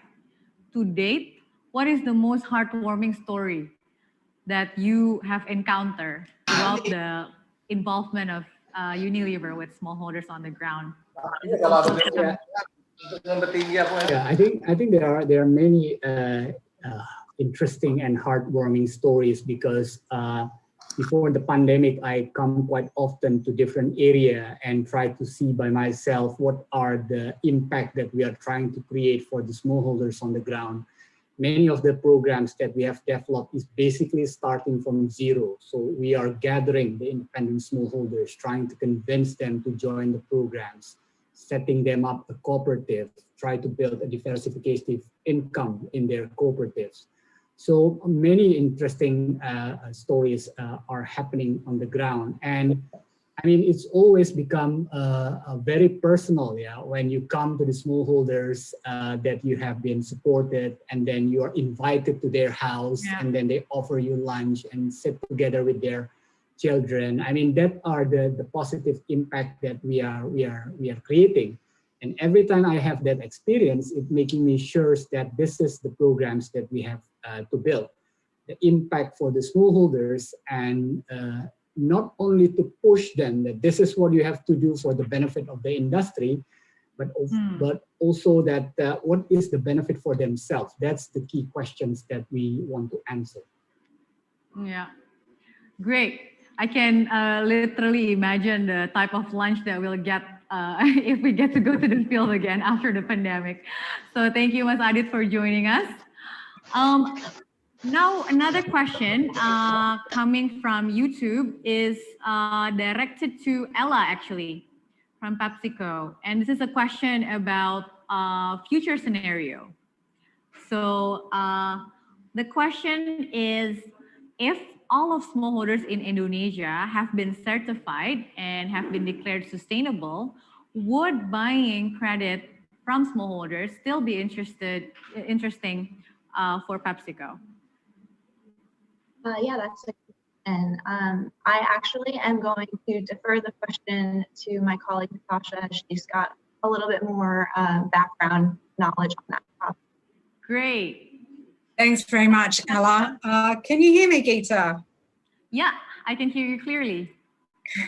To date, what is the most heartwarming story that you have encountered throughout the involvement of Unilever with smallholders on the ground? Yeah, I think there are many interesting and heartwarming stories because before the pandemic, I come quite often to different area and try to see by myself what are the impact that we are trying to create for the smallholders on the ground. Many of the programs that we have developed is basically starting from zero. So we are gathering the independent smallholders, trying to convince them to join the programs, setting them up a cooperative, try to build a diversification income in their cooperatives. So many interesting stories are happening on the ground. And I mean, it's always become very personal, yeah, when you come to the smallholders that you have been supported and then you are invited to their house and then they offer you lunch and sit together with their children. I mean, that are the positive impact that we are creating. And every time I have that experience, it's making me sure that this is the programs that we have to build. The impact for the smallholders and not only to push them that this is what you have to do for the benefit of the industry, but also that what is the benefit for themselves? That's the key questions that we want to answer. Yeah, great. I can literally imagine the type of lunch that we'll get if we get to go to the field again after the pandemic. So thank you, Mas Adit, for joining us. Now, another question coming from YouTube is directed to Ella, actually, from PepsiCo. And this is a question about future scenario. So the question is, if all of smallholders in Indonesia have been certified and have been declared sustainable, would buying credit from smallholders still be interesting for PepsiCo? Yeah, that's a good question. I actually am going to defer the question to my colleague Natasha. She's got a little bit more background knowledge on that topic. Great. Thanks very much, Ella. Can you hear me, Geeta? Yeah, I can hear you clearly.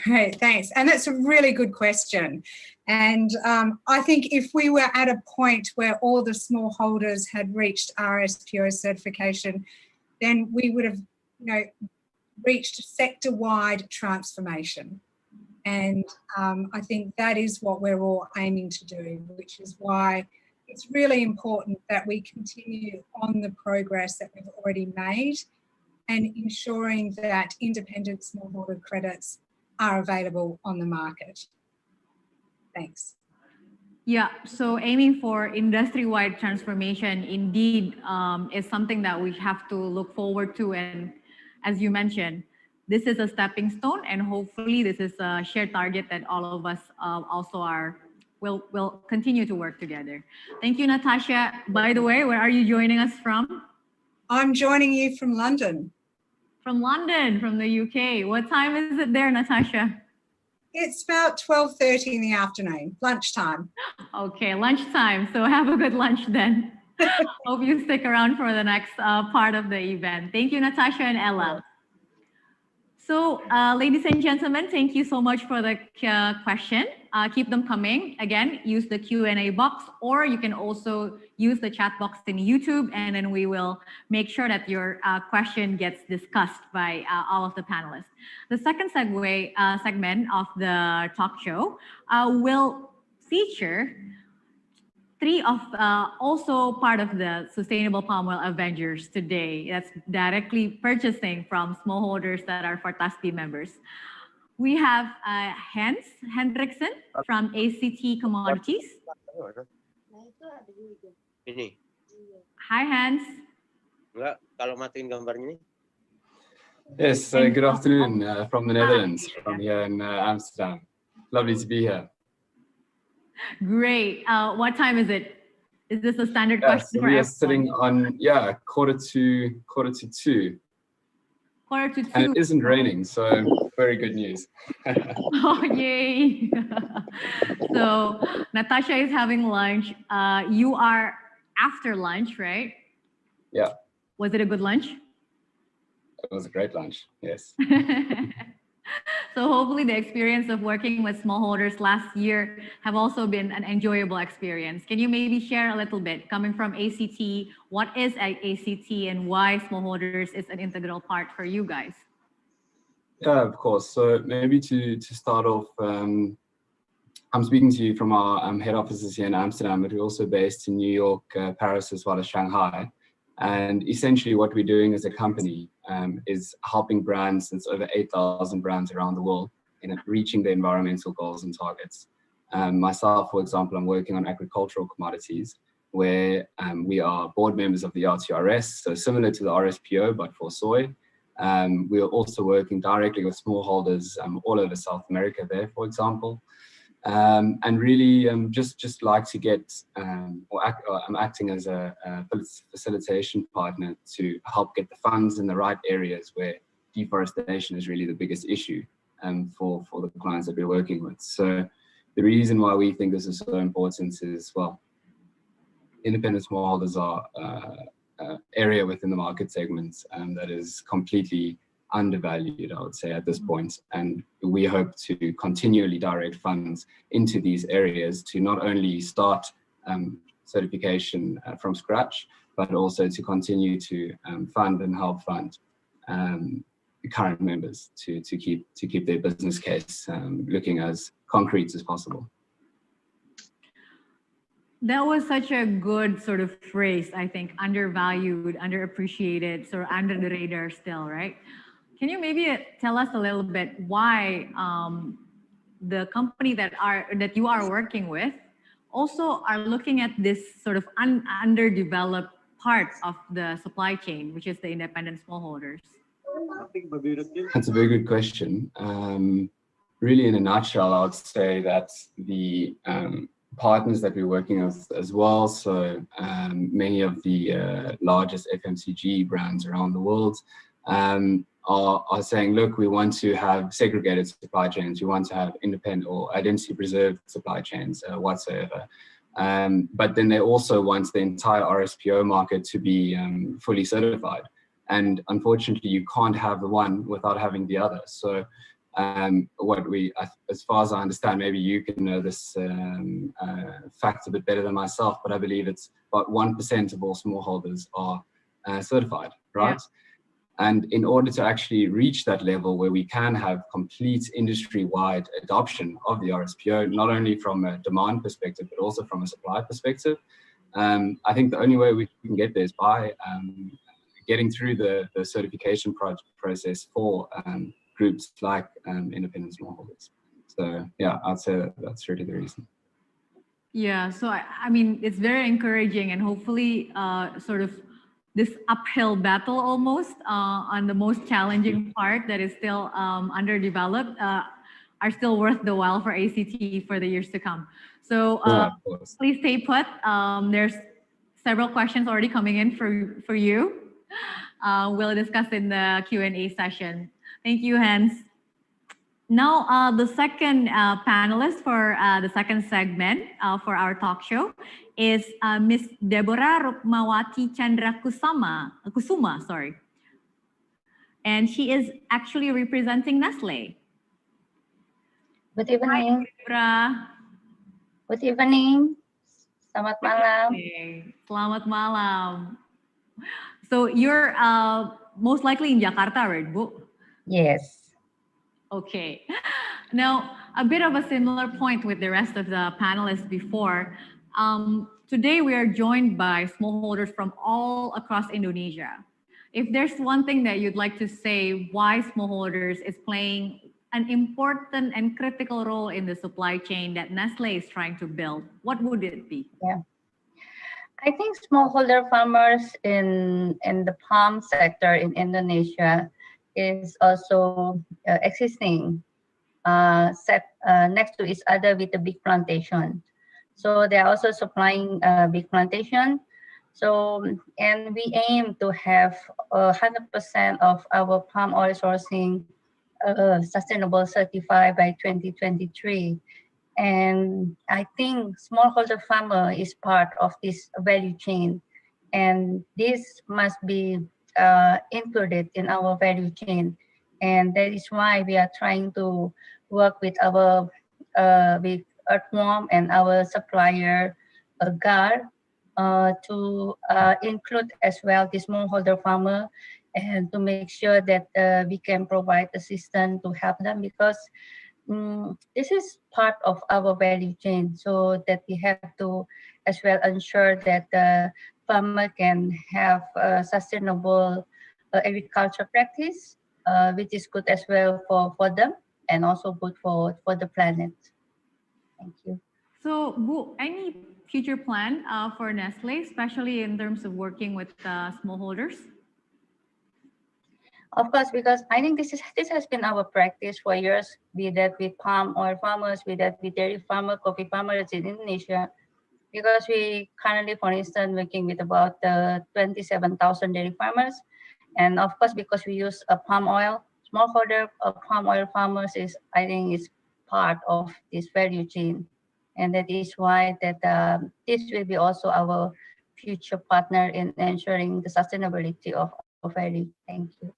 Great, thanks. And that's a really good question. And I think if we were at a point where all the smallholders had reached RSPO certification, then we would have, reached sector-wide transformation. And I think that is what we're all aiming to do, which is why it's really important that we continue on the progress that we've already made and ensuring that independent smallholder credits are available on the market. Thanks. Yeah, so aiming for industry-wide transformation indeed is something that we have to look forward to. And as you mentioned, this is a stepping stone, and hopefully this is a shared target that all of us also will continue to work together. Thank you, Natasha. By the way, where are you joining us from? I'm joining you from London. From London, from the UK. What time is it there, Natasha? It's about 12:30 in the afternoon, lunchtime. Okay, lunchtime. So have a good lunch then. Hope you stick around for the next part of the event. Thank you, Natasha and Ella. So, ladies and gentlemen, thank you so much for the question. Keep them coming. Again, use the Q&A box, or you can also use the chat box in YouTube, and then we will make sure that your question gets discussed by all of the panelists. The second segment of the talk show will feature three of also part of the Sustainable Palm Oil Avengers today. That's directly purchasing from smallholders that are Fortaspi members. We have Hans Hendriksen from ACT Commodities. Ini. Hi, Hans. Enggak, kalau matiin gambarnya nih. Yes, good afternoon from the Netherlands, from here in Amsterdam. Lovely to be here. Great. What time is it? Is this a standard question So for we are everyone? sitting on, quarter to 2. Quarter to 2. And it isn't raining, so very good news. Oh, yay. So Natasha is having lunch. You are after lunch, right? Yeah, Was it a good lunch? it was a great lunch, yes. So hopefully the experience of working with smallholders last year have also been an enjoyable experience. Can you maybe share a little bit, coming from ACT, what is ACT and why smallholders is an integral part for you guys? Yeah, of course. So maybe to start off, I'm speaking to you from our head offices here in Amsterdam, but we're also based in New York, Paris, as well as Shanghai. And essentially what we're doing as a company is helping brands, it's over 8,000 brands around the world, in reaching their environmental goals and targets. Myself, for example, I'm working on agricultural commodities, where we are board members of the RTRS, so similar to the RSPO, but for soy. We are also working directly with smallholders all over South America there, for example. And really just like to get, I'm acting as a facilitation partner to help get the funds in the right areas where deforestation is really the biggest issue for the clients that we're working with. So the reason why we think this is so important is, well, independent smallholders are area within the market segments that is completely undervalued, I would say, at this point. And we hope to continually direct funds into these areas to not only start certification from scratch, but also to continue to fund and help fund the current members to keep their business case looking as concrete as possible. That was such a good sort of phrase, I think, undervalued, underappreciated, sort of under the radar still, right? Can you maybe tell us a little bit why the company that you are working with also are looking at this sort of underdeveloped part of the supply chain, which is the independent smallholders? That's a very good question. Really, in a nutshell, I would say that the partners that we're working with as well, so many of the largest FMCG brands around the world, are saying, look, we want to have segregated supply chains, we want to have independent or identity preserved supply chains whatsoever. But then they also want the entire RSPO market to be fully certified. And unfortunately, you can't have the one without having the other. So what we, as far as I understand, maybe you can know this fact a bit better than myself, but I believe it's about 1% of all smallholders are certified, right? Yeah. And in order to actually reach that level where we can have complete industry-wide adoption of the RSPO, not only from a demand perspective, but also from a supply perspective, I think the only way we can get there is by getting through the certification process for groups like independent smallholders. So yeah, I'd say that's really the reason. Yeah, so I mean, it's very encouraging, and hopefully sort of this uphill battle almost on the most challenging part that is still underdeveloped are still worth the while for ACT for the years to come. So please stay put. There's several questions already coming in for you. We'll discuss in the Q&A session. Thank you, Hans. Now, the second panelist for the second segment for our talk show is Ms. Deborah Rukmawati Chandra Kusuma, sorry. And she is actually representing Nestle. Good evening. Hi, Deborah. Good evening. Selamat malam. Selamat malam. So you're most likely in Jakarta, right, Bu? Yes. Okay. Now, a bit of a similar point with the rest of the panelists before. Today, we are joined by smallholders from all across Indonesia. If there's one thing that you'd like to say why smallholders is playing an important and critical role in the supply chain that Nestle is trying to build, what would it be? Yeah. I think smallholder farmers in the palm sector in Indonesia is also existing next to each other with a big plantation. So they are also supplying a big plantation. So, and we aim to have 100% of our palm oil sourcing sustainable certified by 2023. And I think smallholder farmer is part of this value chain. And this must be included in our value chain. And that is why we are trying to work with our with Earthworm and our supplier GAR to include as well the smallholder farmer and to make sure that we can provide assistance to help them, because this is part of our value chain, so that we have to as well ensure that the farmer can have sustainable agriculture practice, which is good as well for them and also good for the planet. Thank you. So, Bu, any future plan for Nestle, especially in terms of working with smallholders? Of course, because I think this has been our practice for years, be that with palm oil farmers, be that with dairy farmer, coffee farmers in Indonesia, because we currently, for instance, working with about 27,000 dairy farmers. And of course, because we use palm oil, smallholder palm oil farmers is, I think, is part of this value chain. And that is why that this will be also our future partner in ensuring the sustainability of value. Thank you.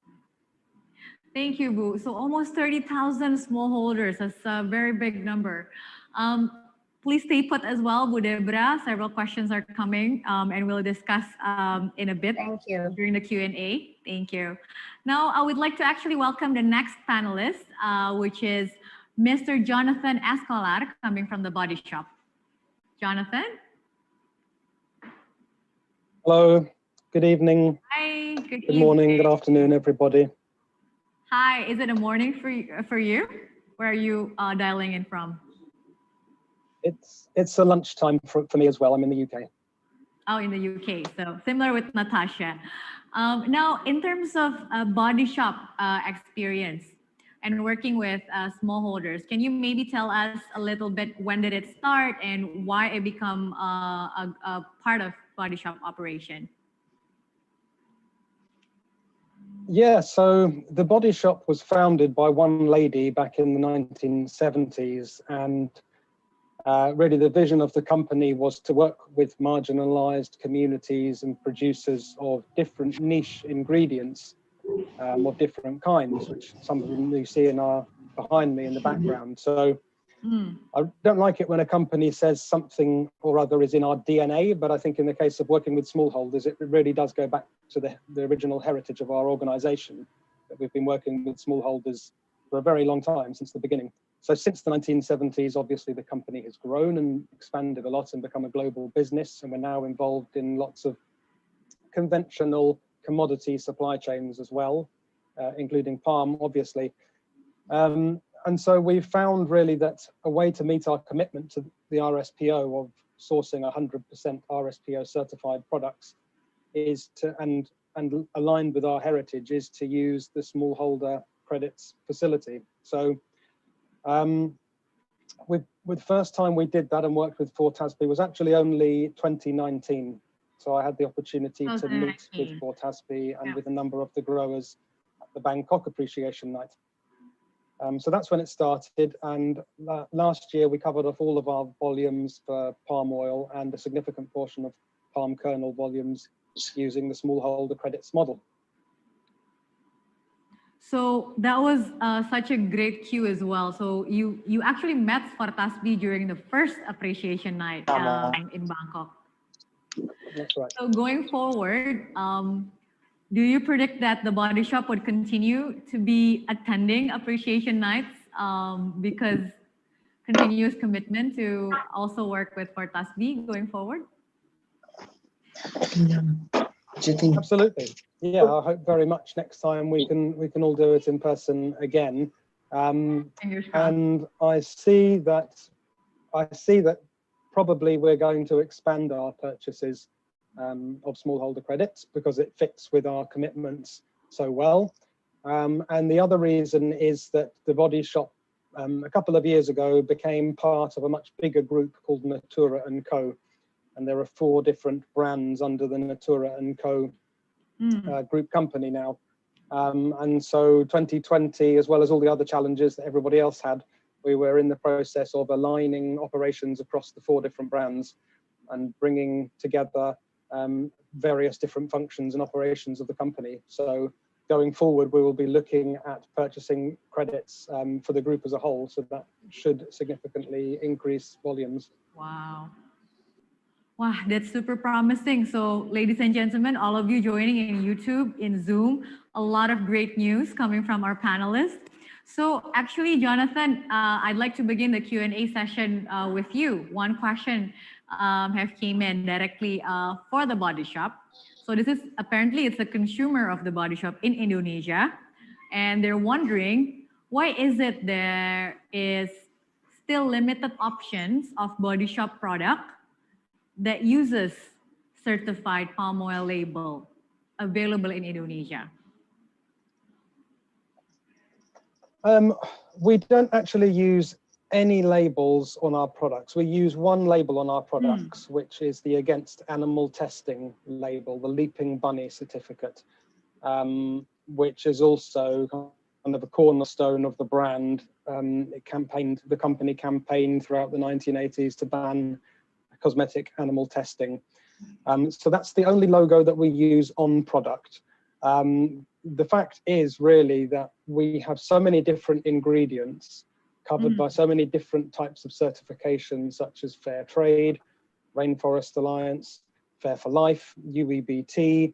Thank you, Bu. So almost 30,000 smallholders. That's a very big number. Please stay put as well, Bu Deborah. Several questions are coming and we'll discuss in a bit. Thank you. During the Q&A. Thank you. Now, I would like to actually welcome the next panelist, which is Mr. Jonathan Escolar, coming from The Body Shop. Jonathan? Hello, good evening. Hi, good morning, good afternoon, everybody. Hi, is it a morning for you? Where are you dialing in from? It's a lunchtime for me as well. I'm in the UK. Oh, in the UK. So similar with Natasha. Now, in terms of Body Shop experience and working with smallholders, can you maybe tell us a little bit when did it start and why it become a part of Body Shop operation? Yeah, so the Body Shop was founded by one lady back in the 1970s, and really the vision of the company was to work with marginalized communities and producers of different niche ingredients of different kinds, which some of them you see in our behind me in the background. So I don't like it when a company says something or other is in our DNA, but I think in the case of working with smallholders, it really does go back to the original heritage of our organization, that we've been working with smallholders for a very long time, since the beginning. So since the 1970s, obviously the company has grown and expanded a lot and become a global business, and we're now involved in lots of conventional commodity supply chains as well, including palm, obviously. And so we've found really that a way to meet our commitment to the RSPO of sourcing 100% RSPO certified products is to, and aligned with our heritage, is to use the smallholder credits facility. So with the first time we did that and worked with Fortasby was actually only 2019. So I had the opportunity to meet with Fortasby and with a number of the growers at the Bangkok Appreciation Night. So that's when it started, and last year we covered off all of our volumes for palm oil and a significant portion of palm kernel volumes using the smallholder credits model. So that was such a great cue as well. So you actually met Fortasby during the first appreciation night in Bangkok. That's right. So going forward, do you predict that the Body Shop would continue to be attending appreciation nights because continuous commitment to also work with Fortasby going forward? Absolutely. Yeah, I hope very much next time we can all do it in person again. And I see that probably we're going to expand our purchases of smallholder credits because it fits with our commitments so well. And the other reason is that the Body Shop a couple of years ago became part of a much bigger group called Natura & Co. And there are 4 different brands under the Natura & Co. Group company now. And so 2020, as well as all the other challenges that everybody else had, we were in the process of aligning operations across the 4 different brands and bringing together various different functions and operations of the company. So going forward, we will be looking at purchasing credits for the group as a whole. So that should significantly increase volumes. Wow. Wow, that's super promising. So ladies and gentlemen, all of you joining in YouTube, in Zoom, a lot of great news coming from our panelists. So actually, Jonathan, I'd like to begin the Q&A session with you. One question have came in directly for the Body Shop. So this is apparently it's a consumer of the Body Shop in Indonesia, and they're wondering why is it there is still limited options of Body Shop product that uses certified palm oil label available in Indonesia? We don't actually use any labels on our products. We use one label on our products, which is the Against Animal Testing label, the Leaping Bunny certificate, which is also kind of a cornerstone of the brand. The company campaigned throughout the 1980s to ban cosmetic animal testing. So that's the only logo that we use on product. The fact is really that we have so many different ingredients covered by so many different types of certifications, such as Fair Trade, Rainforest Alliance, Fair for Life, UEBT.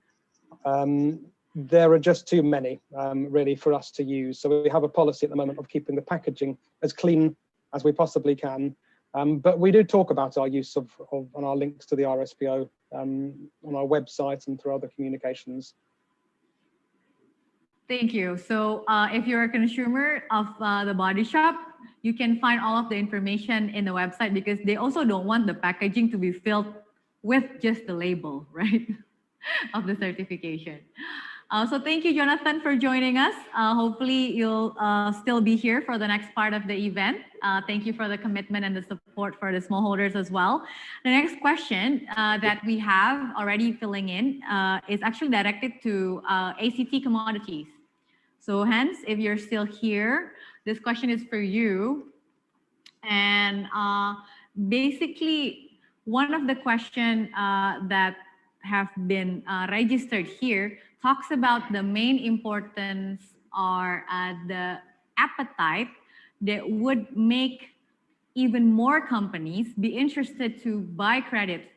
There are just too many really for us to use. So we have a policy at the moment of keeping the packaging as clean as we possibly can. But we do talk about our use of on our links to the RSPO on our website and through other communications. Thank you. So if you're a consumer of the Body Shop, you can find all of the information in the website because they also don't want the packaging to be filled with just the label, right, of the certification. So thank you, Jonathan, for joining us. Hopefully you'll still be here for the next part of the event. Thank you for the commitment and the support for the smallholders as well. The next question that we have already filling in is actually directed to ACT Commodities. So Hans, if you're still here, this question is for you. And basically, one of the questions that have been registered here talks about the main importance or the appetite that would make even more companies be interested to buy credit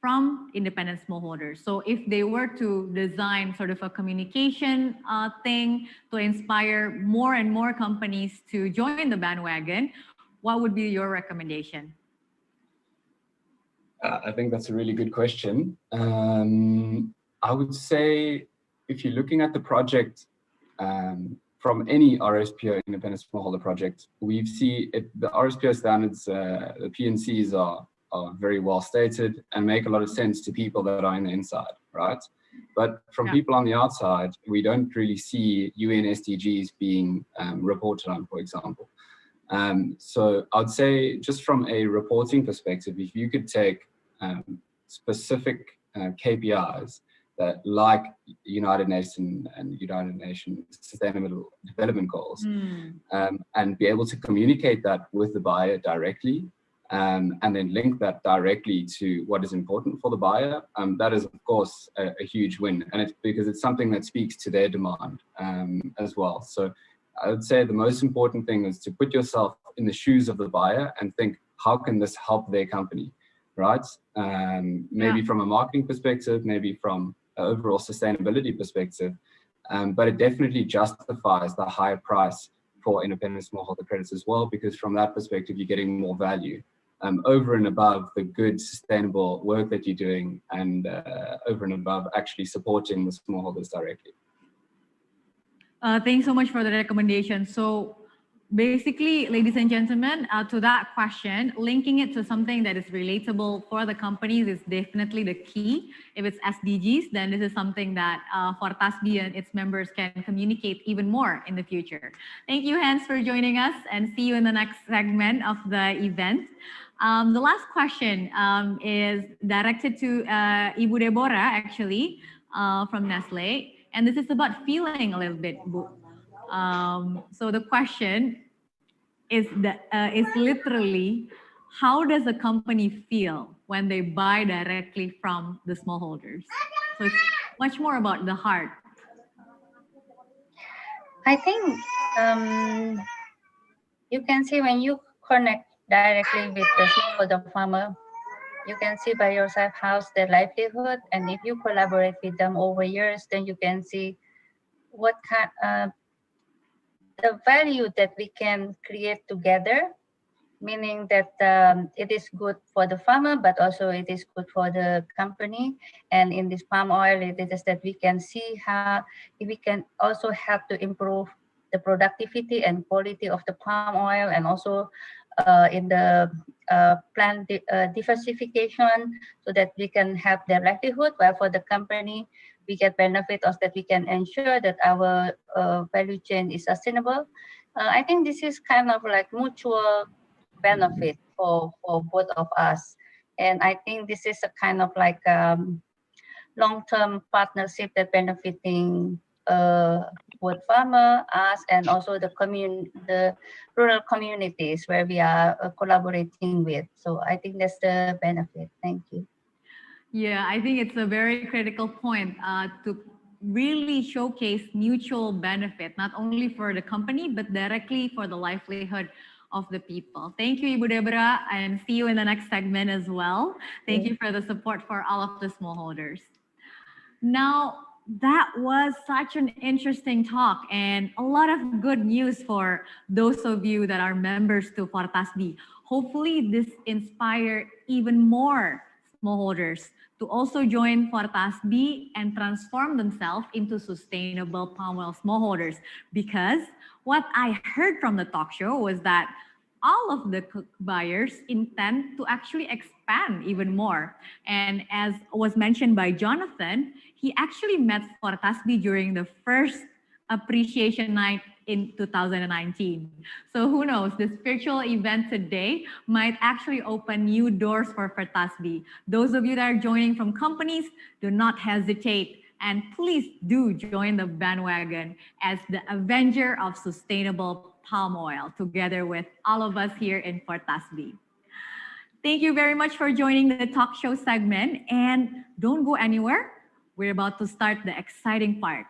from independent smallholders. So if they were to design sort of a communication thing to inspire more and more companies to join the bandwagon, what would be your recommendation? I think that's a really good question. I would say if you're looking at the project from any RSPO independent smallholder project, we see the RSPO standards, the PNCs are very well stated and make a lot of sense to people that are in the inside, right? But from people on the outside, we don't really see UN SDGs being reported on, for example. So I'd say just from a reporting perspective, if you could take specific KPIs that like United Nations and United Nations Sustainable Development Goals, and be able to communicate that with the buyer directly, and then link that directly to what is important for the buyer, that is of course a huge win, and it's because it's something that speaks to their demand as well. So I would say the most important thing is to put yourself in the shoes of the buyer and think, how can this help their company, right? Maybe from a marketing perspective, maybe from an overall sustainability perspective, but it definitely justifies the higher price for independent smallholder credits as well, because from that perspective, you're getting more value over and above the good sustainable work that you're doing, and over and above actually supporting the smallholders directly. Thanks so much for the recommendation. So basically, ladies and gentlemen, to that question, linking it to something that is relatable for the companies is definitely the key. If it's SDGs, then this is something that Fortasbi and its members can communicate even more in the future. Thank you, Hans, for joining us, and see you in the next segment of the event. The last question is directed to Ibu Deborah, actually, from Nestle. And this is about feeling a little bit, Bu. So the question is literally, how does a company feel when they buy directly from the smallholders? So it's much more about the heart. I think you can see when you connect directly with the smallholder farmer, you can see by yourself how's their livelihood, and if you collaborate with them over years, then you can see what kind the value that we can create together, meaning that it is good for the farmer, but also it is good for the company. And in this palm oil, it is that we can see how we can also help to improve the productivity and quality of the palm oil, and also in the plant diversification, so that we can have their livelihood, while for the company, we get benefit of that we can ensure that our value chain is sustainable. I think this is kind of like mutual benefit for both of us. And I think this is a kind of like long-term partnership that benefiting both farmer, us, and also the rural communities where we are collaborating with. So I think that's the benefit. Thank you. Yeah, I think it's a very critical point to really showcase mutual benefit, not only for the company, but directly for the livelihood of the people. Thank you, Ibu Deborah, and see you in the next segment as well. Thank you for the support for all of the smallholders. Now, that was such an interesting talk and a lot of good news for those of you that are members to Fortasbi. Hopefully this inspires even more smallholders to also join Fortasbi and transform themselves into sustainable palm oil smallholders. Because what I heard from the talk show was that all of the buyers intend to actually expand even more. And as was mentioned by Jonathan, he actually met Fortasbi during the first appreciation night in 2019. So who knows, this virtual event today might actually open new doors for Fortasbi. Those of you that are joining from companies, do not hesitate, and please do join the bandwagon as the avenger of sustainable palm oil, together with all of us here in Fortasbi. Thank you very much for joining the talk show segment, and don't go anywhere. We're about to start the exciting part.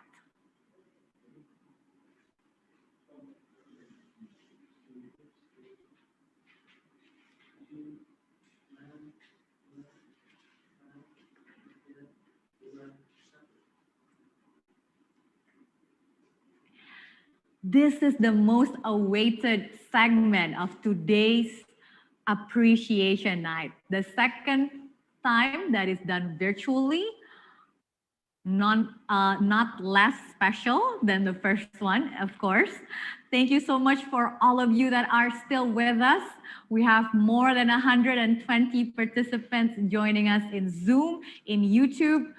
This is the most awaited segment of today's appreciation night. The second time that is done virtually, not less special than the first one, of course. Thank you so much for all of you that are still with us. We have more than 120 participants joining us in Zoom, in YouTube,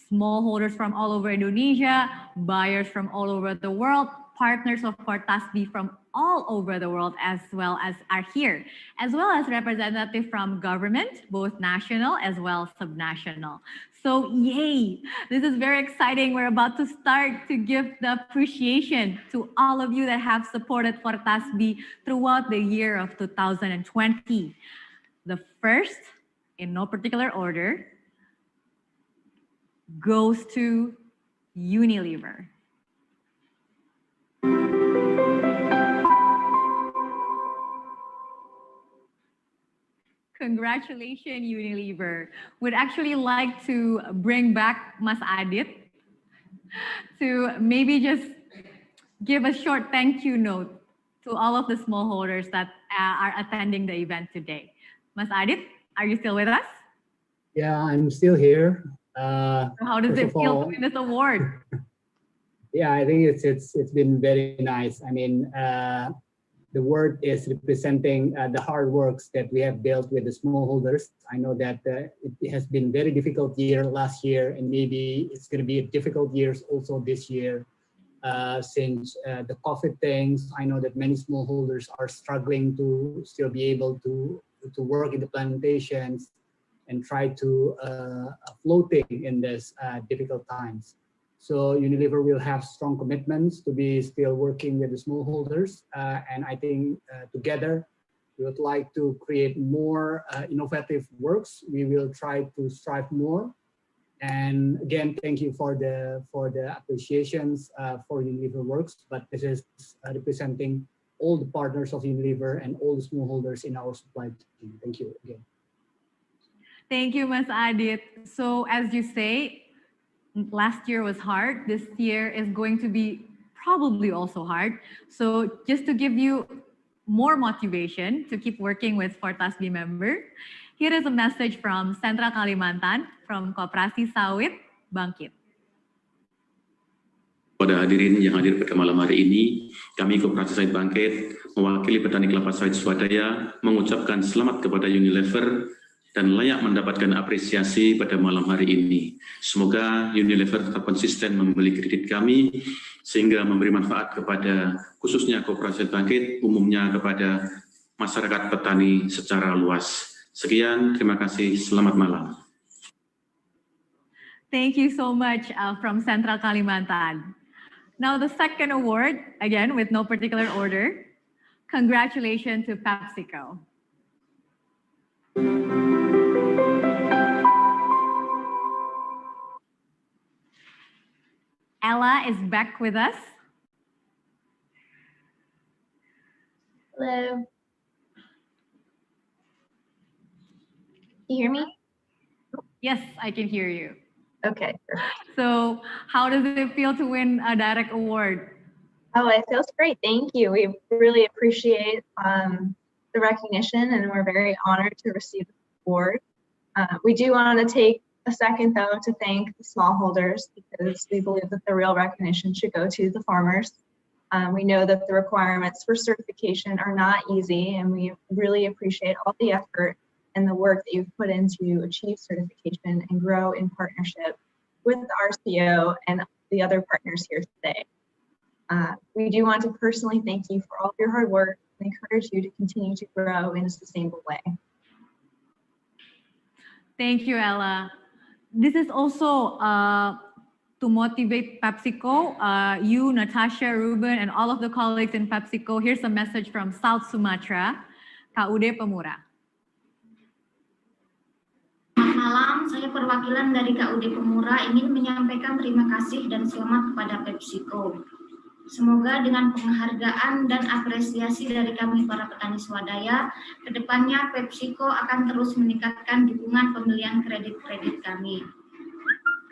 smallholders from all over Indonesia, buyers from all over the world, partners of Fortasbi from all over the world as well as are here, as well as representatives from government, both national as well as subnational. So yay, this is very exciting. We're about to start to give the appreciation to all of you that have supported Fortasbi throughout the year of 2020. The first, in no particular order, goes to Unilever. Congratulations, Unilever. Would actually like to bring back Mas Adit to maybe just give a short thank you note to all of the smallholders that are attending the event today. Mas Adit, are you still with us? Yeah, I'm still here. How does it feel to win this award? Yeah, I think it's been very nice. I mean, the word is representing the hard works that we have built with the smallholders. I know that it has been very difficult year last year, and maybe it's going to be a difficult years also this year since the COVID things. I know that many smallholders are struggling to still be able to work in the plantations and try to floating in this difficult times. So Unilever will have strong commitments to be still working with the smallholders. And I think together, we would like to create more innovative works. We will try to strive more. And again, thank you for the appreciations for Unilever works, but this is representing all the partners of Unilever and all the smallholders in our supply chain. Thank you again. Thank you, Mas Adit. So as you say, last year was hard. This year is going to be probably also hard. So just to give you more motivation to keep working with Fortasbi member, here is a message from Sentra Kalimantan from Koperasi Sawit Bangkit. Pada hadirin yang hadir pada malam hari ini, kami Koperasi Sawit Bangkit mewakili petani kelapa sawit swadaya mengucapkan selamat kepada Unilever dan layak mendapatkan apresiasi pada malam hari ini. Semoga Unilever tetap konsisten membeli kredit kami sehingga memberi manfaat kepada khususnya Koperasi Bangkit, umumnya kepada masyarakat petani secara luas. Sekian, terima kasih, selamat malam. Thank you so much from Central Kalimantan. Now the second award, again with no particular order. Congratulations to PepsiCo. Ella is back with us. Hello. You hear me? Yes, I can hear you. Okay. So how does it feel to win a direct award? Oh, it feels great. Thank you. We really appreciate the recognition, and we're very honored to receive the award. We do want to take a second, though, to thank the smallholders, because we believe that the real recognition should go to the farmers. We know that the requirements for certification are not easy, and we really appreciate all the effort and the work that you've put in to achieve certification and grow in partnership with RCO and the other partners here today. We do want to personally thank you for all of your hard work and encourage you to continue to grow in a sustainable way. Thank you, Ella. This is also to motivate PepsiCo, you, Natasha, Ruben, and all of the colleagues in PepsiCo. Here's a message from South Sumatra, KUD Pemura. Selamat malam, saya perwakilan dari KUD Pemura ingin menyampaikan terima kasih dan selamat kepada PepsiCo. Semoga dengan penghargaan dan apresiasi dari kami para petani swadaya, kedepannya PepsiCo akan terus meningkatkan dukungan pembelian kredit-kredit kami.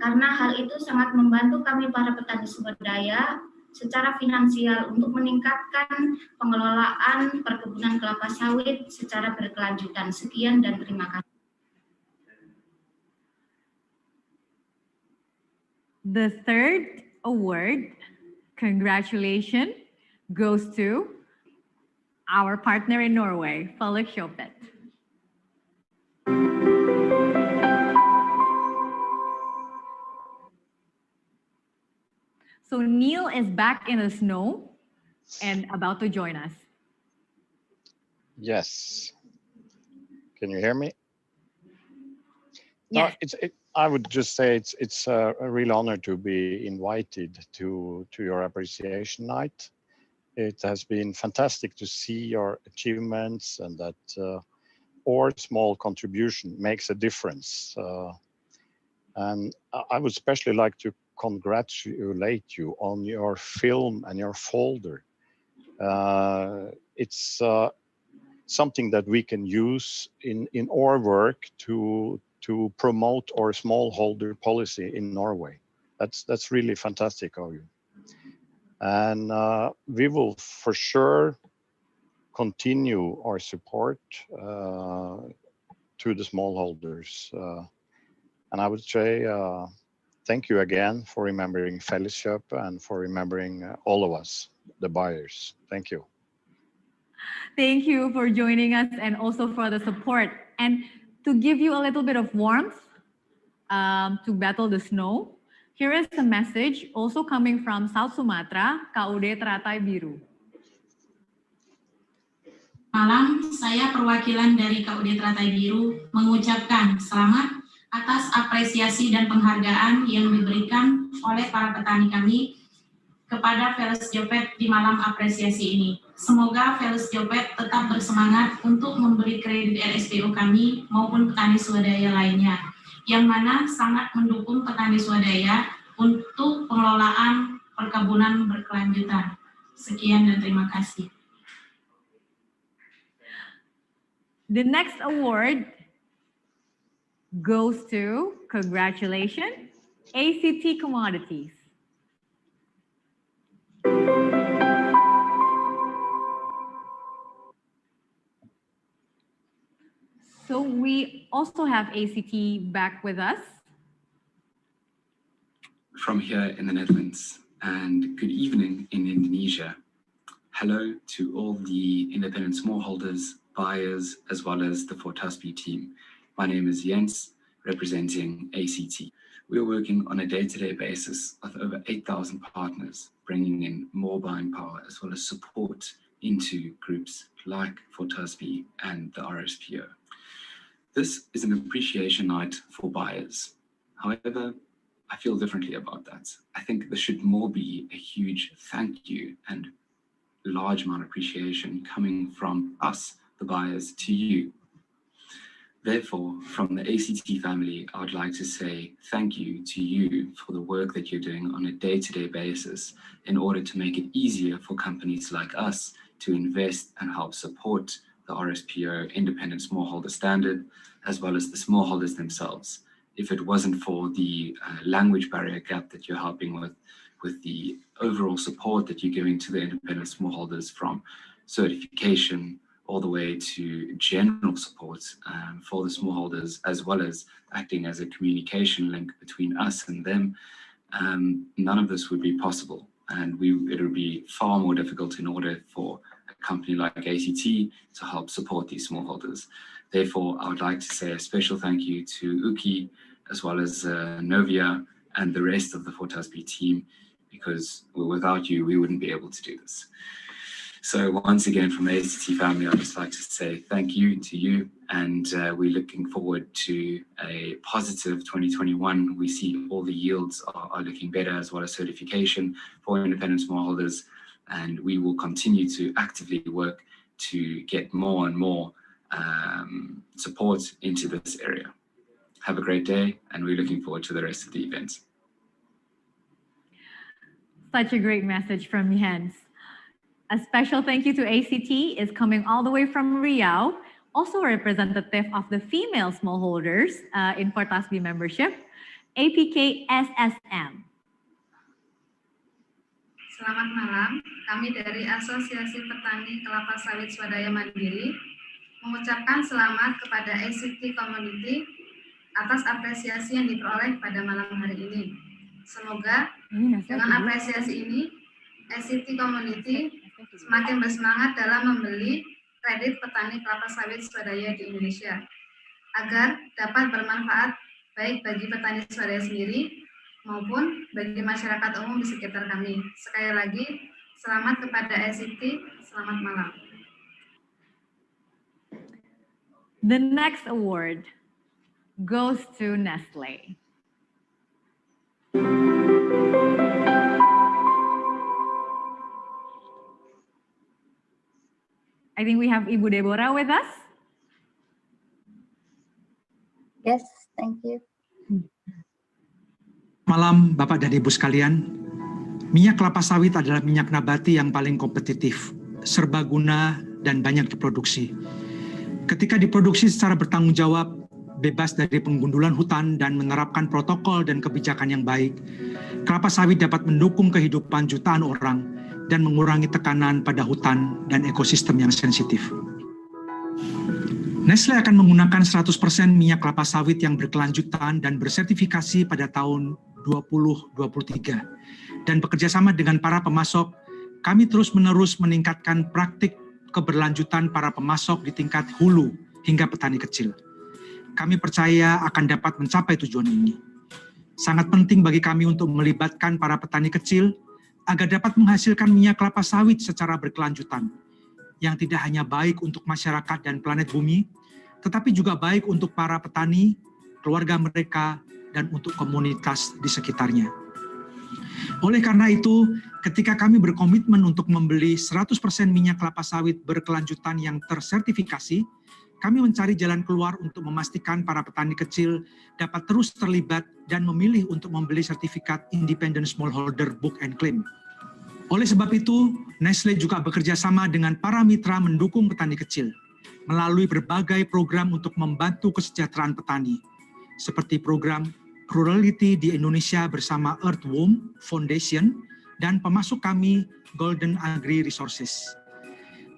Karena hal itu sangat membantu kami para petani swadaya secara finansial untuk meningkatkan pengelolaan perkebunan kelapa sawit secara berkelanjutan. Sekian dan terima kasih. The third award, congratulations, goes to our partner in Norway, Felix Kjøpet. So Neil is back in the snow and about to join us. Yes. Can you hear me? Yes. No, I would just say it's a real honor to be invited to your appreciation night. It has been fantastic to see your achievements and that our small contribution makes a difference. And I would especially like to congratulate you on your film and your folder. It's something that we can use in our work to promote our smallholder policy in Norway. That's really fantastic of you. And we will for sure continue our support to the smallholders. And I would say thank you again for remembering Felleskjøp and for remembering all of us, the buyers. Thank you. Thank you for joining us and also for the support. And to give you a little bit of warmth to battle the snow, here is a message also coming from South Sumatra, KUD Teratai Biru. Malam, saya perwakilan dari KUD Teratai Biru mengucapkan selamat atas apresiasi dan penghargaan yang diberikan oleh para petani kami kepada Felix Kjøpet di malam apresiasi ini. Semoga Felix Kjøpet tetap bersemangat untuk memberi kredit RSPO kami maupun petani swadaya lainnya, yang mana sangat mendukung petani swadaya untuk pengelolaan perkebunan berkelanjutan. Sekian dan terima kasih. The next award goes to, congratulations, ACT Commodities. So we also have ACT back with us. From here in the Netherlands, and good evening in Indonesia. Hello to all the independent smallholders, buyers, as well as the Fortasby team. My name is Jens, representing ACT. We are working on a day-to-day basis with over 8,000 partners, bringing in more buying power as well as support into groups like Fortasby and the RSPO. This is an appreciation night for buyers. However, I feel differently about that. I think there should more be a huge thank you and large amount of appreciation coming from us, the buyers, to you. Therefore, from the ACT family, I would like to say thank you to you for the work that you're doing on a day-to-day basis in order to make it easier for companies like us to invest and help support the RSPO independent smallholder standard, as well as the smallholders themselves. If it wasn't for the language barrier gap that you're helping with the overall support that you're giving to the independent smallholders, from certification all the way to general support for the smallholders, as well as acting as a communication link between us and them, none of this would be possible. And it would be far more difficult in order for a company like ACT to help support these smallholders. Therefore, I would like to say a special thank you to Uki, as well as Novia and the rest of the Fortasby team, because without you, we wouldn't be able to do this. So once again, from the ACT family, I'd just like to say thank you to you, and we're looking forward to a positive 2021. We see all the yields are looking better, as well as certification for independent smallholders, and we will continue to actively work to get more and more support into this area. Have a great day, and we're looking forward to the rest of the event. Such a great message from Jens. A special thank you to ACT is coming all the way from Riau, also a representative of the female smallholders in Fortasby membership, APK SSM. Selamat malam, kami dari Asosiasi Petani Kelapa Sawit Swadaya Mandiri mengucapkan selamat kepada ACT Community atas apresiasi yang diperoleh pada malam hari ini. Semoga dengan apresiasi ini, ACT Community semakin bersemangat dalam membeli kredit petani kelapa sawit swadaya di Indonesia, agar dapat bermanfaat baik bagi petani swadaya sendiri maupun bagi masyarakat umum di sekitar kami. Sekali lagi, selamat kepada ACT, selamat malam. The next award goes to Nestle. I think we have Ibu Deborah with us. Yes, thank you. Malam Bapak dan Ibu sekalian, minyak kelapa sawit adalah minyak nabati yang paling kompetitif, serbaguna, dan banyak diproduksi. Ketika diproduksi secara bertanggung jawab, bebas dari penggundulan hutan dan menerapkan protokol dan kebijakan yang baik, kelapa sawit dapat mendukung kehidupan jutaan orang dan mengurangi tekanan pada hutan dan ekosistem yang sensitif. Nestle akan menggunakan 100% minyak kelapa sawit yang berkelanjutan dan bersertifikasi pada tahun 2023. Dan bekerjasama dengan para pemasok, kami terus-menerus meningkatkan praktik keberlanjutan para pemasok di tingkat hulu hingga petani kecil. Kami percaya akan dapat mencapai tujuan ini. Sangat penting bagi kami untuk melibatkan para petani kecil agar dapat menghasilkan minyak kelapa sawit secara berkelanjutan, yang tidak hanya baik untuk masyarakat dan planet bumi, tetapi juga baik untuk para petani, keluarga mereka, dan untuk komunitas di sekitarnya. Oleh karena itu, ketika kami berkomitmen untuk membeli 100% minyak kelapa sawit berkelanjutan yang tersertifikasi, kami mencari jalan keluar untuk memastikan para petani kecil dapat terus terlibat dan memilih untuk membeli sertifikat Independent Smallholder Book and Claim. Oleh sebab itu, Nestle juga bekerja sama dengan para mitra mendukung petani kecil melalui berbagai program untuk membantu kesejahteraan petani, seperti program Rurality di Indonesia bersama Earthworm Foundation dan pemasok kami Golden Agri Resources.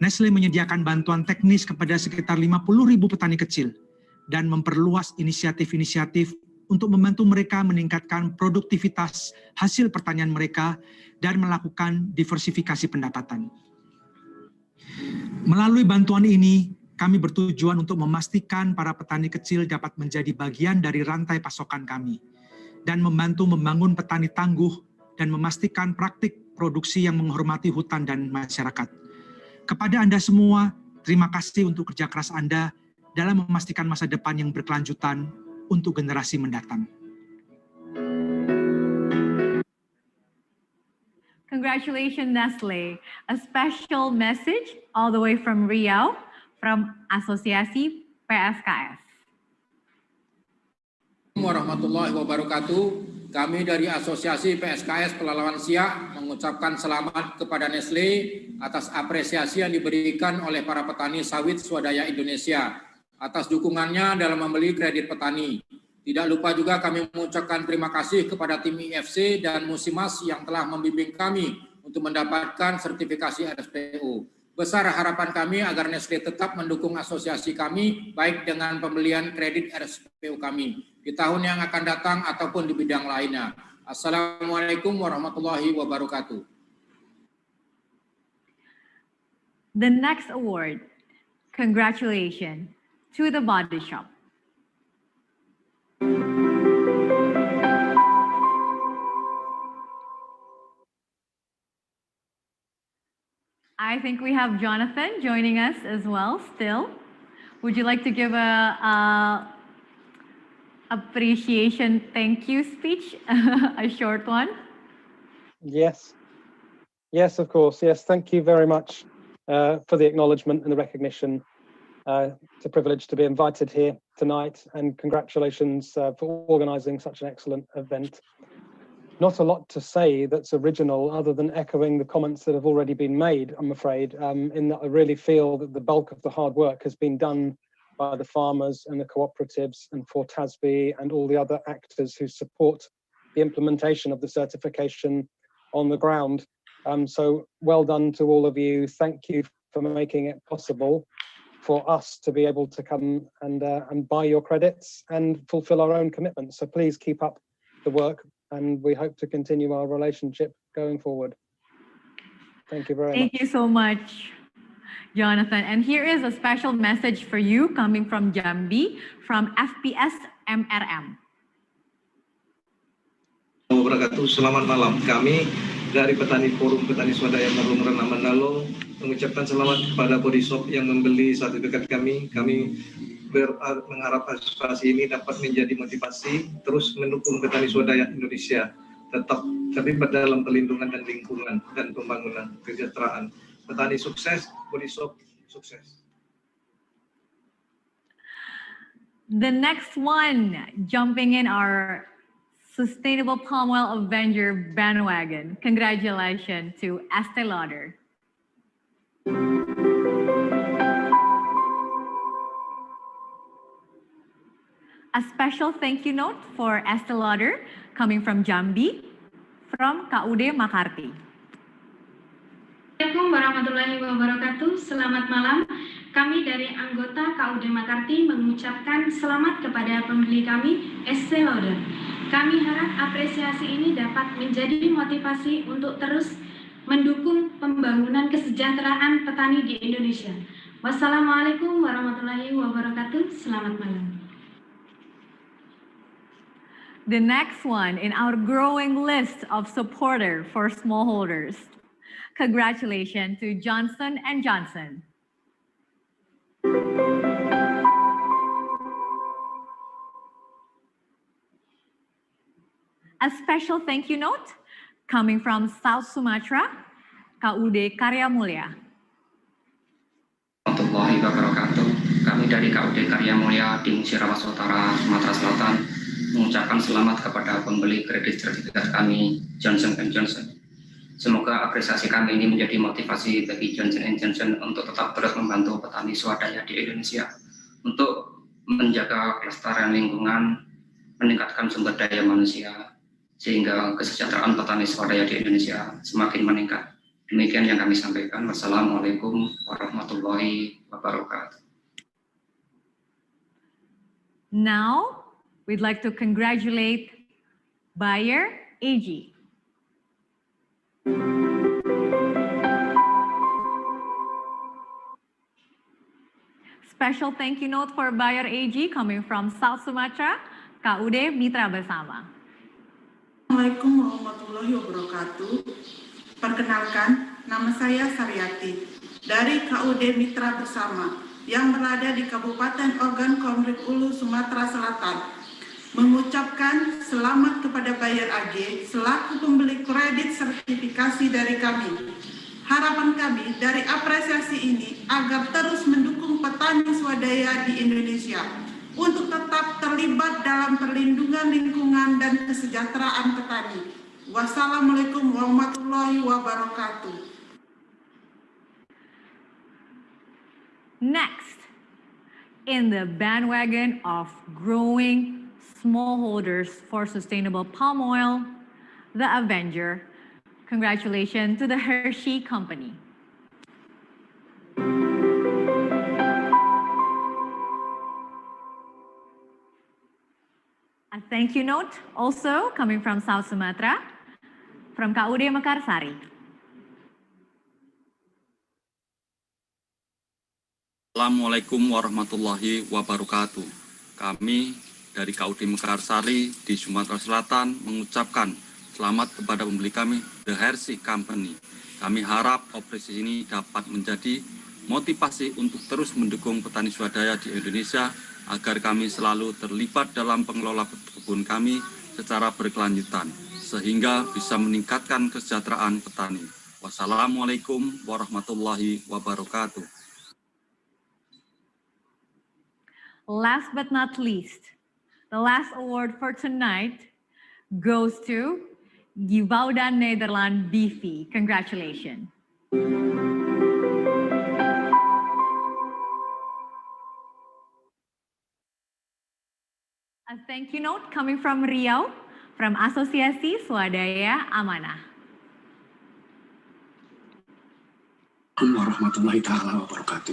Nestle menyediakan bantuan teknis kepada sekitar 50.000 petani kecil dan memperluas inisiatif-inisiatif untuk membantu mereka meningkatkan produktivitas hasil pertanian mereka dan melakukan diversifikasi pendapatan. Melalui bantuan ini, kami bertujuan untuk memastikan para petani kecil dapat menjadi bagian dari rantai pasokan kami dan membantu membangun petani tangguh dan memastikan praktik produksi yang menghormati hutan dan masyarakat. Kepada Anda semua, terima kasih untuk kerja keras Anda dalam memastikan masa depan yang berkelanjutan untuk generasi mendatang. Congratulations, Nestle. A special message all the way from Riau, from Asosiasi PSKS. Warahmatullahi wabarakatuh. Kami dari Asosiasi PSKS Pelalawan Siak mengucapkan selamat kepada Nestle atas apresiasi yang diberikan oleh para petani sawit swadaya Indonesia atas dukungannya dalam membeli kredit petani. Tidak lupa juga kami mengucapkan terima kasih kepada tim IFC dan Musimas yang telah membimbing kami untuk mendapatkan sertifikasi RSPO. Besar harapan kami agar Nestle tetap mendukung asosiasi kami, baik dengan pembelian kredit RSPO kami di tahun yang akan datang ataupun di bidang lainnya. Assalamualaikum warahmatullahi wabarakatuh. The next award, congratulations to The Body Shop. I think we have Jonathan joining us as well still. Would you like to give a appreciation thank you speech, a short one? Yes. Yes, of course. Yes, thank you very much for the acknowledgement and the recognition. It's a privilege to be invited here tonight, and congratulations for organising such an excellent event. Not a lot to say that's original other than echoing the comments that have already been made, I'm afraid, in that I really feel that the bulk of the hard work has been done by the farmers and the cooperatives and ForTASB and all the other actors who support the implementation of the certification on the ground. So well done to all of you. Thank you for making it possible for us to be able to come and buy your credits and fulfill our own commitments. So please keep up the work, and we hope to continue our relationship going forward. Thank you very much. Thank you so much, Jonathan. And here is a special message for you coming from Jambi, from FPS MRM. Selamat malam. Kami dari Forum Petani Swadaya Marung Renang Mandalo mengucapkan selamat kepada body shop yang membeli sertifikat kami. Kami mengharap aspirasi ini dapat menjadi motivasi terus mendukung petani swadaya Indonesia tetap terlibat dalam perlindungan dan lingkungan dan pembangunan kesejahteraan. Petani sukses, body shop sukses. The next one, jumping in our Sustainable Palm Oil Avenger bandwagon. Congratulations to Estee Lauder. A special thank you note for Estee Lauder coming from Jambi, from KUD Makarti. Assalamualaikum warahmatullahi wabarakatuh. Selamat malam. Kami dari anggota KUD Makarti mengucapkan selamat kepada pembeli kami, Estee Lauder. Kami harap apresiasi ini dapat menjadi motivasi untuk terus mendukung pembangunan kesejahteraan petani di Indonesia. Wassalamualaikum warahmatullahi wabarakatuh. Selamat malam. The next one in our growing list of supporter for smallholders. Congratulations to Johnson & Johnson. A special thank you note coming from South Sumatra, KUD Karya Mulia. Warahmatullahi wabarakatuh. Kami dari KUD Karya Mulia di Musirawas Utara, Sumatera Selatan mengucapkan selamat kepada pembeli kredit sertifikat kami, Johnson & Johnson. Semoga apresiasi kami ini menjadi motivasi bagi Johnson & Johnson untuk tetap terus membantu petani swadaya di Indonesia untuk menjaga kelestarian lingkungan, meningkatkan sumber daya manusia, sehingga kesejahteraan petani swadaya di Indonesia semakin meningkat. Demikian yang kami sampaikan. Wassalamualaikum warahmatullahi wabarakatuh. Now, we'd like to congratulate Bayer AG. Special thank you note for Bayer AG coming from South Sumatra, KUD Mitra Bersama. Assalamualaikum warahmatullahi wabarakatuh. Perkenalkan, nama saya Saryati dari KUD Mitra Bersama yang berada di Kabupaten Ogan Komering Ulu, Sumatera Selatan. Mengucapkan selamat kepada Bayer AG selaku pembeli kredit sertifikasi dari kami. Harapan kami dari apresiasi ini agar terus mendukung petani swadaya di Indonesia untuk tetap terlibat dalam perlindungan lingkungan dan kesejahteraan petani. Wassalamualaikum warahmatullahi wabarakatuh. Next, in the bandwagon of growing smallholders for sustainable palm oil, the Avenger. Congratulations to the Hershey Company. A thank you note also coming from South Sumatra, from KUD Mekarsari. Assalamualaikum warahmatullahi wabarakatuh. Kami dari KUD Mekarsari di Sumatera Selatan mengucapkan selamat kepada pembeli kami, The Hershey Company. Kami harap operasi ini dapat menjadi motivasi untuk terus mendukung petani swadaya di Indonesia agar kami selalu terlibat dalam pengelola kebun kami secara berkelanjutan, sehingga bisa meningkatkan kesejahteraan petani. Wassalamualaikum warahmatullahi wabarakatuh. Last but not least, the last award for tonight goes to Givaudan Nederland BV. Congratulations. A thank you note coming from Riau, from Asosiasi Swadaya Amanah. warahmatullahi taala wabarakatuh.